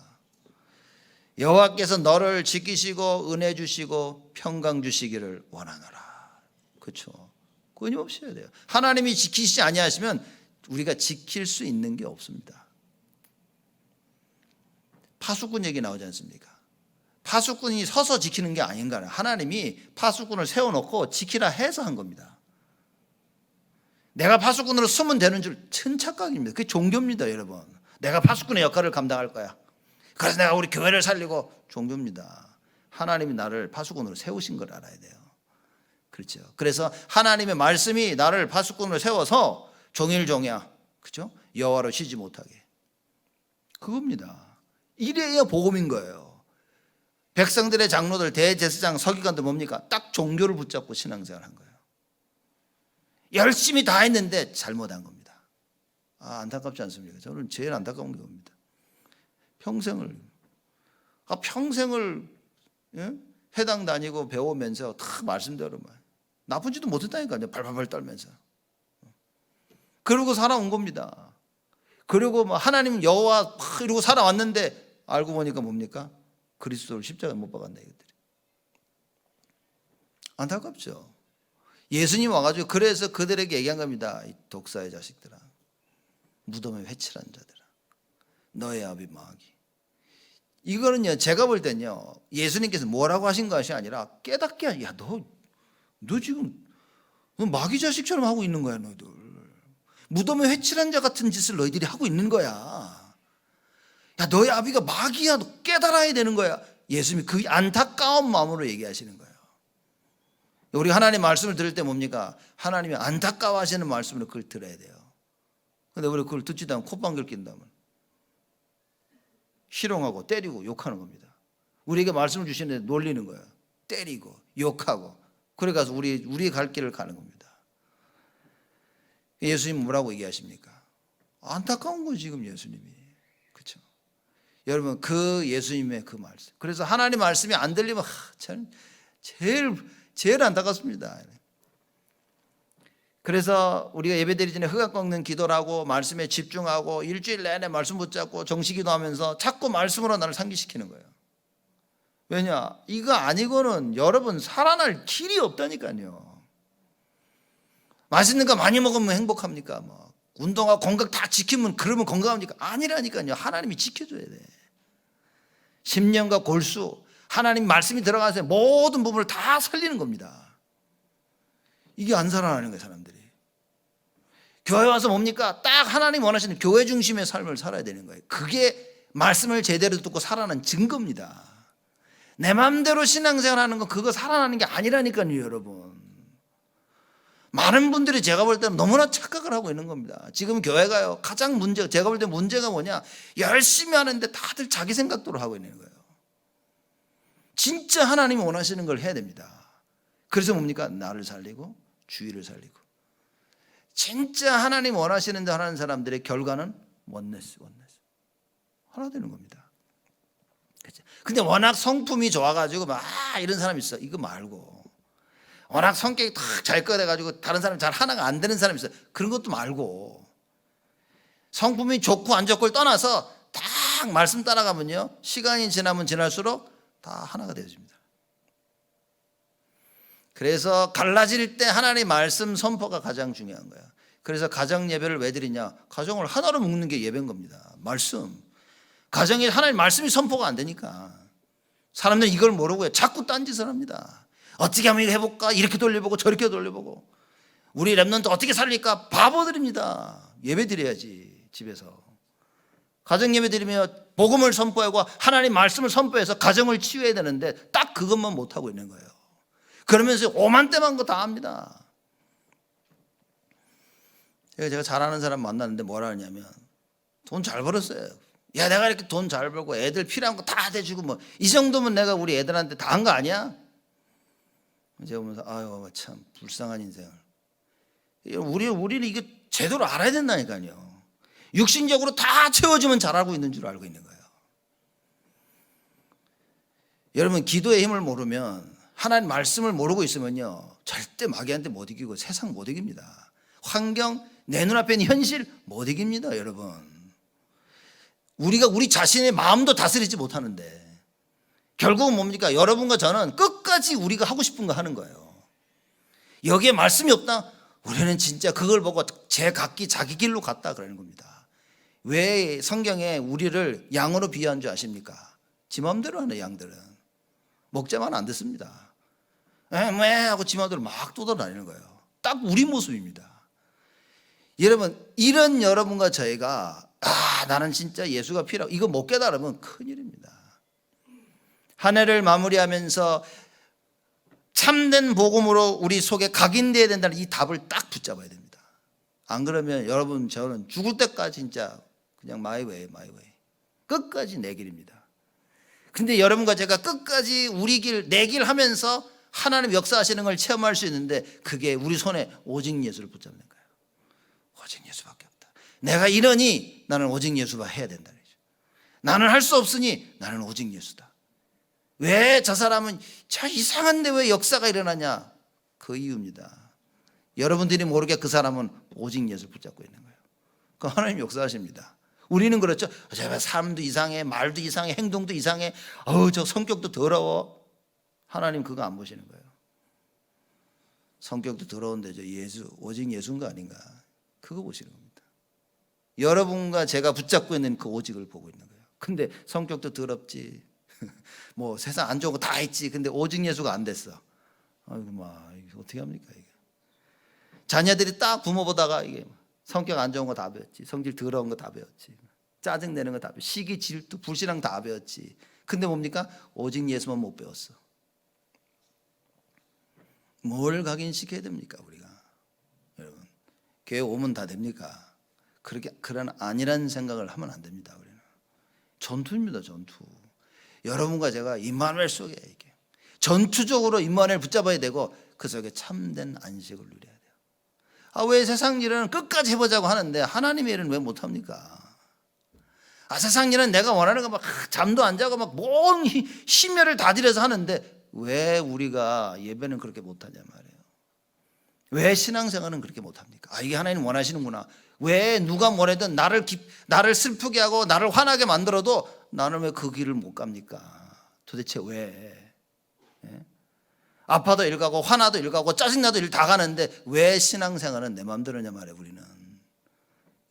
여호와께서 너를 지키시고 은혜 주시고 평강 주시기를 원하노라. 그렇죠? 끊임없이 해야 돼요. 하나님이 지키시지 아니하시면 우리가 지킬 수 있는 게 없습니다. 파수꾼 얘기 나오지 않습니까? 파수꾼이 서서 지키는 게 아닌가. 하나님이 파수꾼을 세워놓고 지키라 해서 한 겁니다. 내가 파수꾼으로 쓰면 되는 줄 큰 착각입니다. 그게 종교입니다, 여러분. 내가 파수꾼의 역할을 감당할 거야. 그래서 내가 우리 교회를 살리고. 종교입니다. 하나님이 나를 파수꾼으로 세우신 걸 알아야 돼요. 그렇죠. 그래서 하나님의 말씀이 나를 파수꾼으로 세워서 종일종야, 그렇죠? 여호와로 쉬지 못하게. 그겁니다. 이래야 복음인 거예요. 백성들의 장로들, 대제사장, 서기관들 뭡니까? 딱 종교를 붙잡고 신앙생활한 거예요. 열심히 다 했는데 잘못한 겁니다. 안타깝지 않습니까? 저는 제일 안타까운 게 겁니다. 평생을 예? 회당 다니고 배우면서 다 말씀대로 나쁜 짓도 못했다니까요. 발발발 떨면서. 그러고 살아온 겁니다. 그리고 하나님 여호와 이러고 살아왔는데 알고 보니까 뭡니까? 그리스도를 십자가에 못 박았네 이것들이. 안타깝죠. 예수님 와가지고 그래서 그들에게 얘기한 겁니다. 이 독사의 자식들아, 무덤에 회칠한 자들아, 너의 아비 마귀. 이거는요 제가 볼 때는요 예수님께서 뭐라고 하신 것이 아니라 깨닫게 하니, 야 너 지금 너 마귀 자식처럼 하고 있는 거야. 너희들 무덤에 회칠한 자 같은 짓을 너희들이 하고 있는 거야. 야 너의 아비가 마귀야. 너 깨달아야 되는 거야. 예수님이 그 안타까운 마음으로 얘기하시는 거예요. 우리 하나님 말씀을 들을 때 뭡니까? 하나님이 안타까워하시는 말씀으로 그걸 들어야 돼요. 그런데 우리 그걸 듣지도 않고 콧방귀를 낀다면 희롱하고 때리고 욕하는 겁니다. 우리에게 말씀을 주시는데 놀리는 거예요. 때리고 욕하고. 그래 가서 우리 갈 길을 가는 겁니다. 예수님 뭐라고 얘기하십니까? 안타까운 거죠 지금 예수님이. 그렇죠? 여러분 그 예수님의 그 말씀. 그래서 하나님 말씀이 안 들리면 저는 제일 안타깝습니다. 그래서 우리가 예배드리기 전에 흑암 꺾는 기도를 하고 말씀에 집중하고 일주일 내내 말씀 붙잡고 정시기도하면서 자꾸 말씀으로 나를 상기시키는 거예요. 왜냐? 이거 아니고는 여러분 살아날 길이 없다니까요. 맛있는 거 많이 먹으면 행복합니까? 뭐 운동하고 건강 다 지키면 그러면 건강합니까? 아니라니까요. 하나님이 지켜줘야 돼. 심령과 골수, 하나님 말씀이 들어가서 모든 부분을 다 살리는 겁니다. 이게 안 살아나는 거예요, 사람들이. 교회 와서 뭡니까? 딱 하나님 원하시는 교회 중심의 삶을 살아야 되는 거예요. 그게 말씀을 제대로 듣고 살아난 증거입니다. 내 마음대로 신앙생활하는 건 그거 살아나는 게 아니라니까요, 여러분. 많은 분들이 제가 볼 때는 너무나 착각을 하고 있는 겁니다. 지금 교회가요, 가장 제가 볼 때 문제가 뭐냐, 열심히 하는데 다들 자기 생각대로 하고 있는 거예요. 진짜 하나님이 원하시는 걸 해야 됩니다. 그래서 뭡니까? 나를 살리고 주의를 살리고. 진짜 하나님 원하시는 데 하는 사람들의 결과는 원네스 하나 되는 겁니다. 그렇죠? 근데 워낙 성품이 좋아가지고 막 이런 사람이 있어. 이거 말고 워낙 성격이 탁 잘 꺼내가지고 다른 사람 잘 하나가 안 되는 사람이 있어. 그런 것도 말고 성품이 좋고 안 좋고를 떠나서 딱 말씀 따라가면요, 시간이 지나면 지날수록 다 하나가 되어집니다. 그래서 갈라질 때 하나님의 말씀 선포가 가장 중요한 거야. 그래서 가정 예배를 왜 드리냐? 가정을 하나로 묶는 게 예배인 겁니다. 말씀. 가정에 하나님 말씀이 선포가 안 되니까 사람들은 이걸 모르고 자꾸 딴짓을 합니다. 어떻게 하면 이거 해볼까? 이렇게 돌려보고 저렇게 돌려보고. 우리 랩런트 어떻게 살릴까? 바보들입니다. 예배 드려야지, 집에서. 가정 예배 드리면 복음을 선포하고 하나님 말씀을 선포해서 가정을 치유해야 되는데 딱 그것만 못하고 있는 거예요. 그러면서 오만때만 거 다 합니다. 제가 잘하는 사람 만났는데 뭐라 하냐면, 돈 잘 벌었어요. 야, 내가 이렇게 돈 잘 벌고 애들 필요한 거 다 대주고 뭐 이 정도면 내가 우리 애들한테 다 한 거 아니야? 제가 보면서 아유, 참 불쌍한 인생을. 우리는 이게 제대로 알아야 된다니까요. 육신적으로 다 채워주면 잘하고 있는 줄 알고 있는 거예요. 여러분, 기도의 힘을 모르면, 하나님 말씀을 모르고 있으면요, 절대 마귀한테 못 이기고 세상 못 이깁니다. 환경, 내 눈앞에 있는 현실 못 이깁니다, 여러분. 우리가 우리 자신의 마음도 다스리지 못하는데 결국은 뭡니까? 여러분과 저는 끝까지 우리가 하고 싶은 거 하는 거예요. 여기에 말씀이 없다? 우리는 진짜 그걸 보고 제 각기 자기 길로 갔다 그러는 겁니다. 왜 성경에 우리를 양으로 비유한 줄 아십니까? 지 마음대로 하는 양들은 먹자마는 안 듣습니다. 왜 하고 지 마음대로 막 떠돌아다니는 거예요. 딱 우리 모습입니다. 여러분, 이런 여러분과 저희가 나는 진짜 예수가 필요하고 이거 못 깨달으면 큰일입니다. 한 해를 마무리하면서 참된 복음으로 우리 속에 각인되어야 된다는 이 답을 딱 붙잡아야 됩니다. 안 그러면 여러분, 저는 죽을 때까지 진짜 그냥 마이웨이 끝까지 내 길입니다. 근데 여러분과 제가 끝까지 우리 길, 내 길 하면서 하나님 역사하시는 걸 체험할 수 있는데 그게 우리 손에 오직 예수를 붙잡는 거예요. 오직 예수밖에 없다. 내가 이러니 나는 오직 예수만 해야 된다. 나는 할 수 없으니 나는 오직 예수다. 왜 저 사람은 저 이상한데 왜 역사가 일어나냐? 그 이유입니다. 여러분들이 모르게 그 사람은 오직 예수를 붙잡고 있는 거예요. 그 하나님 역사하십니다. 우리는 그렇죠. 저 삶도 이상해, 말도 이상해, 행동도 이상해. 저 성격도 더러워. 하나님 그거 안 보시는 거예요. 성격도 더러운데 저 예수, 오직 예수인 거 아닌가? 그거 보시는 겁니다. 여러분과 제가 붙잡고 있는 그 오직을 보고 있는 거예요. 근데 성격도 더럽지, 뭐 세상 안 좋은 거 다 했지. 근데 오직 예수가 안 됐어. 아이고, 이게 어떻게 합니까 이게? 자녀들이 딱 부모 보다가 이게 성격 안 좋은 거 다 배웠지, 성질 더러운 거 다 배웠지, 짜증 내는 거 다 배웠지, 시기, 질투, 불신앙 다 배웠지. 근데 뭡니까? 오직 예수만 못 배웠어. 뭘 각인시켜야 됩니까 우리가? 여러분, 교회 오면 다 됩니까? 그런 아니란 생각을 하면 안 됩니다. 우리는 전투입니다. 전투. 여러분과 제가 임마누엘 속에 이렇게 전투적으로 임마누엘 붙잡아야 되고 그 속에 참된 안식을 누려야 돼요. 왜 세상 일은 끝까지 해보자고 하는데 하나님의 일은 왜 못합니까? 세상 일은 내가 원하는 거 막 잠도 안 자고 막 뭔 심혈을 다 들여서 하는데 왜 우리가 예배는 그렇게 못하냐 말이에요. 왜 신앙생활은 그렇게 못합니까? 이게 하나님 원하시는구나. 왜 누가 뭐래든 나를 슬프게 하고 나를 화나게 만들어도 나는 왜 그 길을 못 갑니까? 도대체 왜? 예? 아파도 일 가고 화나도 일 가고 짜증나도 일 다 가는데 왜 신앙생활은 내 마음대로냐 말이에요. 우리는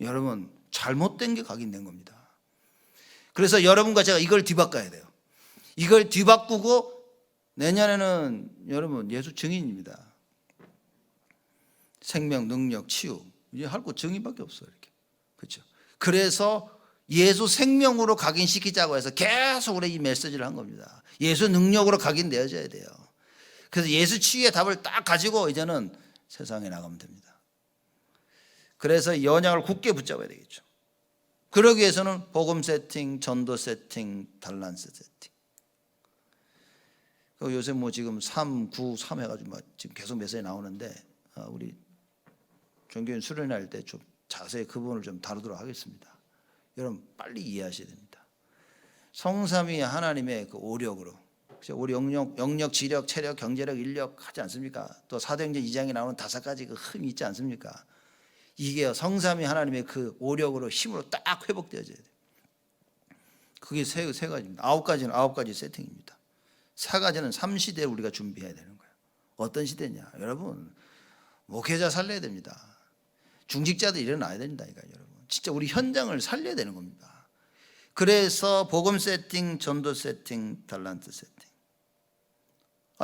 여러분 잘못된 게 각인된 겁니다. 그래서 여러분과 제가 이걸 뒤바꿔야 돼요. 이걸 뒤바꾸고 내년에는 여러분 예수 증인입니다. 생명, 능력, 치유 이제 할 거 증인밖에 없어요. 이렇게 그렇죠. 그래서 예수 생명으로 각인시키자고 해서 계속 우리 이 메시지를 한 겁니다. 예수 능력으로 각인되어져야 돼요. 그래서 예수 치유의 답을 딱 가지고 이제는 세상에 나가면 됩니다. 그래서 이 언약을 굳게 붙잡아야 되겠죠. 그러기 위해서는 복음 세팅, 전도 세팅, 달란트 세팅. 요새 뭐 지금 3, 9, 3 해가지고 지금 계속 메시지 나오는데 우리 종교인 수련할 때 좀 자세히 그 부분을 좀 다루도록 하겠습니다. 여러분 빨리 이해하셔야 됩니다. 성삼위 하나님의 그 오력으로 우리 영력, 지력, 체력, 경제력, 인력 하지 않습니까? 또 사도행전 2장에 나오는 5가지 그 흠이 있지 않습니까? 이게 성삼위 하나님의 그 오력으로 힘으로 딱 회복되어져야 돼요. 그게 세 가지입니다. 9가지 세팅입니다. 4가지는 3시대에 우리가 준비해야 되는 거예요. 어떤 시대냐? 여러분 목회자 살려야 됩니다. 중직자도 일어나야 된다니까요. 여러분 진짜 우리 현장을 살려야 되는 겁니다. 그래서 복음 세팅, 전도 세팅, 달란트 세팅.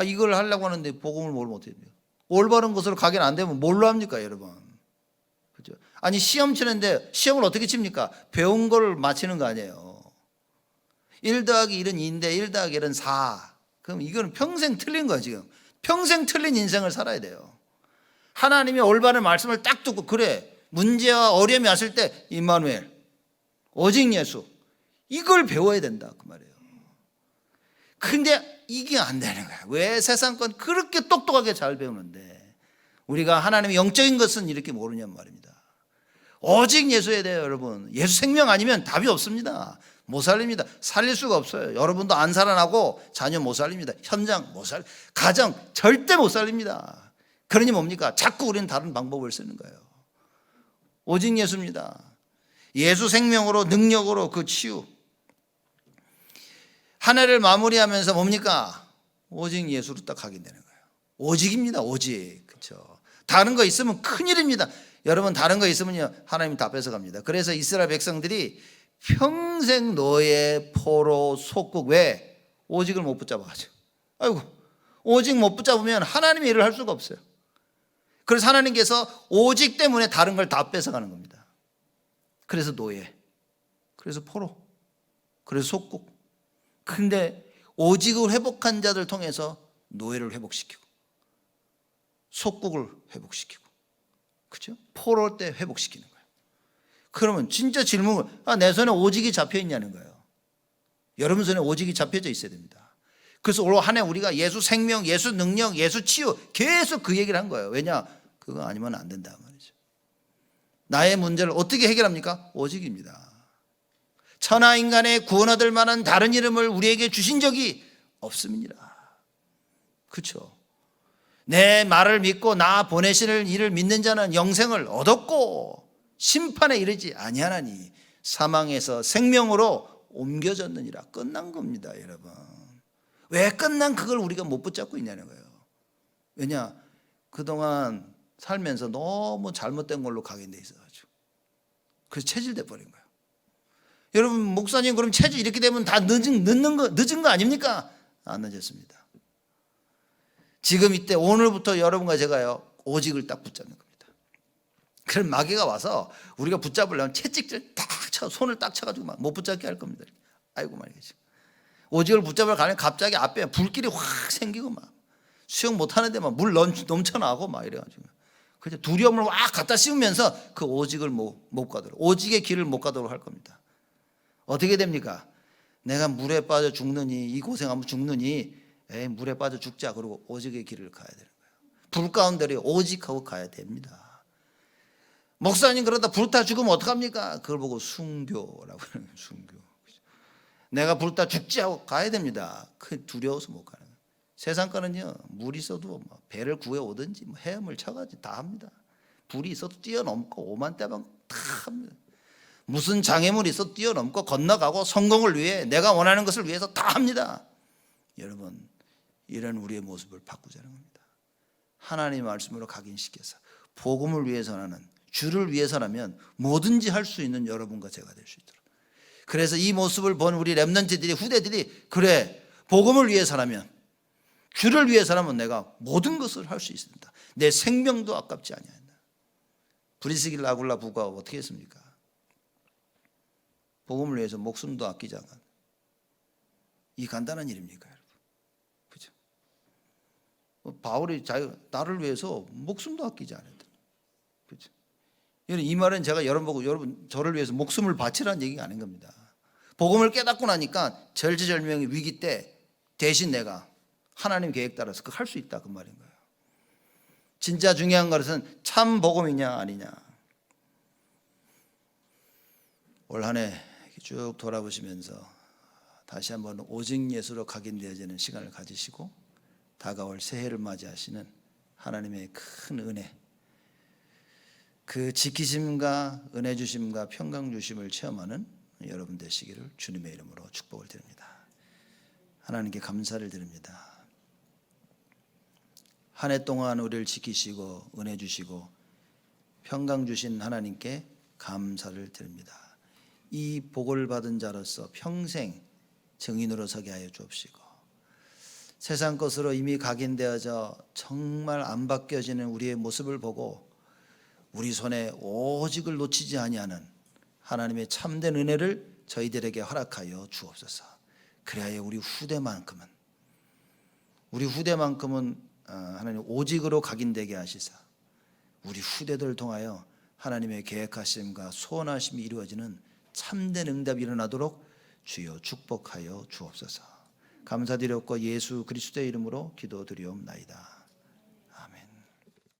이걸 하려고 하는데 복음을 뭘 못해요. 올바른 것으로 각인 안 되면 뭘로 합니까 여러분? 그렇죠? 아니 시험 치는데 시험을 어떻게 칩니까? 배운 걸 맞히는 거 아니에요. 1 더하기 1은 2인데 1 더하기 1은 4. 그럼 이거는 평생 틀린 거야 지금. 평생 틀린 인생을 살아야 돼요. 하나님의 올바른 말씀을 딱 듣고 그래 문제와 어려움이 왔을 때 임마누엘 오직 예수 이걸 배워야 된다 그 말이에요. 근데 이게 안 되는 거야. 왜 세상 건 그렇게 똑똑하게 잘 배우는데 우리가 하나님의 영적인 것은 이렇게 모르냔 말입니다. 오직 예수에 대해 여러분 예수 생명 아니면 답이 없습니다. 못 살립니다. 살릴 수가 없어요. 여러분도 안 살아나고 자녀 못 살립니다. 현장 못 살, 가정 절대 못 살립니다. 그러니 뭡니까? 자꾸 우리는 다른 방법을 쓰는 거예요. 오직 예수입니다. 예수 생명으로 능력으로 그 치유. 한 해를 마무리하면서 뭡니까? 오직 예수로 딱 각인되는 거예요. 오직입니다. 오직. 그렇죠. 다른 거 있으면 큰일입니다. 여러분 다른 거 있으면요 하나님 다 뺏어갑니다. 그래서 이스라엘 백성들이 평생 노예, 포로, 속국 왜? 오직을 못 붙잡아가지고. 아이고 오직 못 붙잡으면 하나님의 일을 할 수가 없어요. 그래서 하나님께서 오직 때문에 다른 걸 다 뺏어가는 겁니다. 그래서 노예, 그래서 포로, 그래서 속국. 근데 오직을 회복한 자들 통해서 노예를 회복시키고 속국을 회복시키고 그렇죠? 포로 때 회복시키는 거예요. 그러면 진짜 질문을 내 손에 오직이 잡혀 있냐는 거예요. 여러분 손에 오직이 잡혀져 있어야 됩니다. 그래서 올 한 해 우리가 예수 생명, 예수 능력, 예수 치유 계속 그 얘기를 한 거예요. 왜냐? 그거 아니면 안 된다 말이죠. 나의 문제를 어떻게 해결합니까? 오직입니다. 천하 인간의 구원 얻을 만한 다른 이름을 우리에게 주신 적이 없습니다. 그렇죠? 내 말을 믿고 나 보내실 이를 믿는 자는 영생을 얻었고 심판에 이르지 아니하나니 사망에서 생명으로 옮겨졌느니라. 끝난 겁니다 여러분. 왜 끝난 그걸 우리가 못 붙잡고 있냐는 거예요. 왜냐? 그동안 살면서 너무 잘못된 걸로 각인돼 있어가지고 그래서 체질돼 버린 거예요. 여러분 목사님 그럼 체질 이렇게 되면 다 늦은 거 아닙니까? 안 늦었습니다. 지금 이때 오늘부터 여러분과 제가요 오직을 딱 붙잡는 겁니다. 그럼 마귀가 와서 우리가 붙잡으려면 채찍질 딱 쳐 손을 딱 쳐가지고 막 못 붙잡게 할 겁니다. 아이고 말이죠. 오직을 붙잡으러 가면 갑자기 앞에 불길이 확 생기고 막 수영 못하는데 막 물 넘쳐나고 막 이래가지고 그래서 두려움을 확 갖다 씌우면서 그 오직을 못 가도록 오직의 길을 못 가도록 할 겁니다. 어떻게 됩니까? 내가 물에 빠져 죽느니 이 고생하면 죽느니 에이 물에 빠져 죽자 그러고 오직의 길을 가야 되는 거예요. 불 가운데를 오직하고 가야 됩니다. 목사님 그러다 불타 죽으면 어떡합니까? 그걸 보고 순교라고 하는 거예요. 순교. 내가 불타 죽지 하고 가야 됩니다. 그 두려워서 못 가는 거예요. 세상 거는요 물이 있어도 배를 구해 오든지 헤엄을 쳐가지고 다 합니다. 불이 있어도 뛰어넘고 오만대방 다 합니다. 무슨 장애물이 있어도 뛰어넘고 건너가고 성공을 위해 내가 원하는 것을 위해서 다 합니다. 여러분 이런 우리의 모습을 바꾸자는 겁니다. 하나님의 말씀으로 각인시켜서 복음을 위해서라는, 주를 위해서라면 뭐든지 할 수 있는 여러분과 제가 될 수 있도록. 그래서 이 모습을 본 우리 렘넌트들이, 후대들이, 그래, 복음을 위해서라면, 주를 위해서라면 내가 모든 것을 할 수 있습니다. 내 생명도 아깝지 아니한다. 브리스길라 아굴라 부가 어떻게 했습니까? 복음을 위해서 목숨도 아끼지 않아. 이 간단한 일입니까, 여러분? 그죠? 바울이 나를 위해서 목숨도 아끼지 않았다. 그죠? 이 말은 제가 여러분 보고 여러분 저를 위해서 목숨을 바치라는 얘기가 아닌 겁니다. 복음을 깨닫고 나니까 절체절명의 위기 때 대신 내가 하나님 계획 따라서 그거 할 수 있다, 그 말인 거예요. 진짜 중요한 것은 참 복음이냐 아니냐. 올 한 해 쭉 돌아보시면서 다시 한번 오직 예수로 각인되어지는 시간을 가지시고 다가올 새해를 맞이하시는 하나님의 큰 은혜, 그 지키심과 은혜 주심과 평강 주심을 체험하는 여러분 되시기를 주님의 이름으로 축복을 드립니다. 하나님께 감사를 드립니다. 한 해 동안 우리를 지키시고 은혜 주시고 평강 주신 하나님께 감사를 드립니다. 이 복을 받은 자로서 평생 증인으로 서게 하여 주옵시고, 세상 것으로 이미 각인되어져 정말 안 바뀌어지는 우리의 모습을 보고 우리 손에 오직을 놓치지 아니하는 하나님의 참된 은혜를 저희들에게 허락하여 주옵소서. 그래야 우리 후대만큼은 하나님 오직으로 각인되게 하시사 우리 후대들을 통하여 하나님의 계획하심과 소원하심이 이루어지는 참된 응답이 일어나도록 주여 축복하여 주옵소서. 감사드렸고 예수 그리스도의 이름으로 기도드리옵나이다.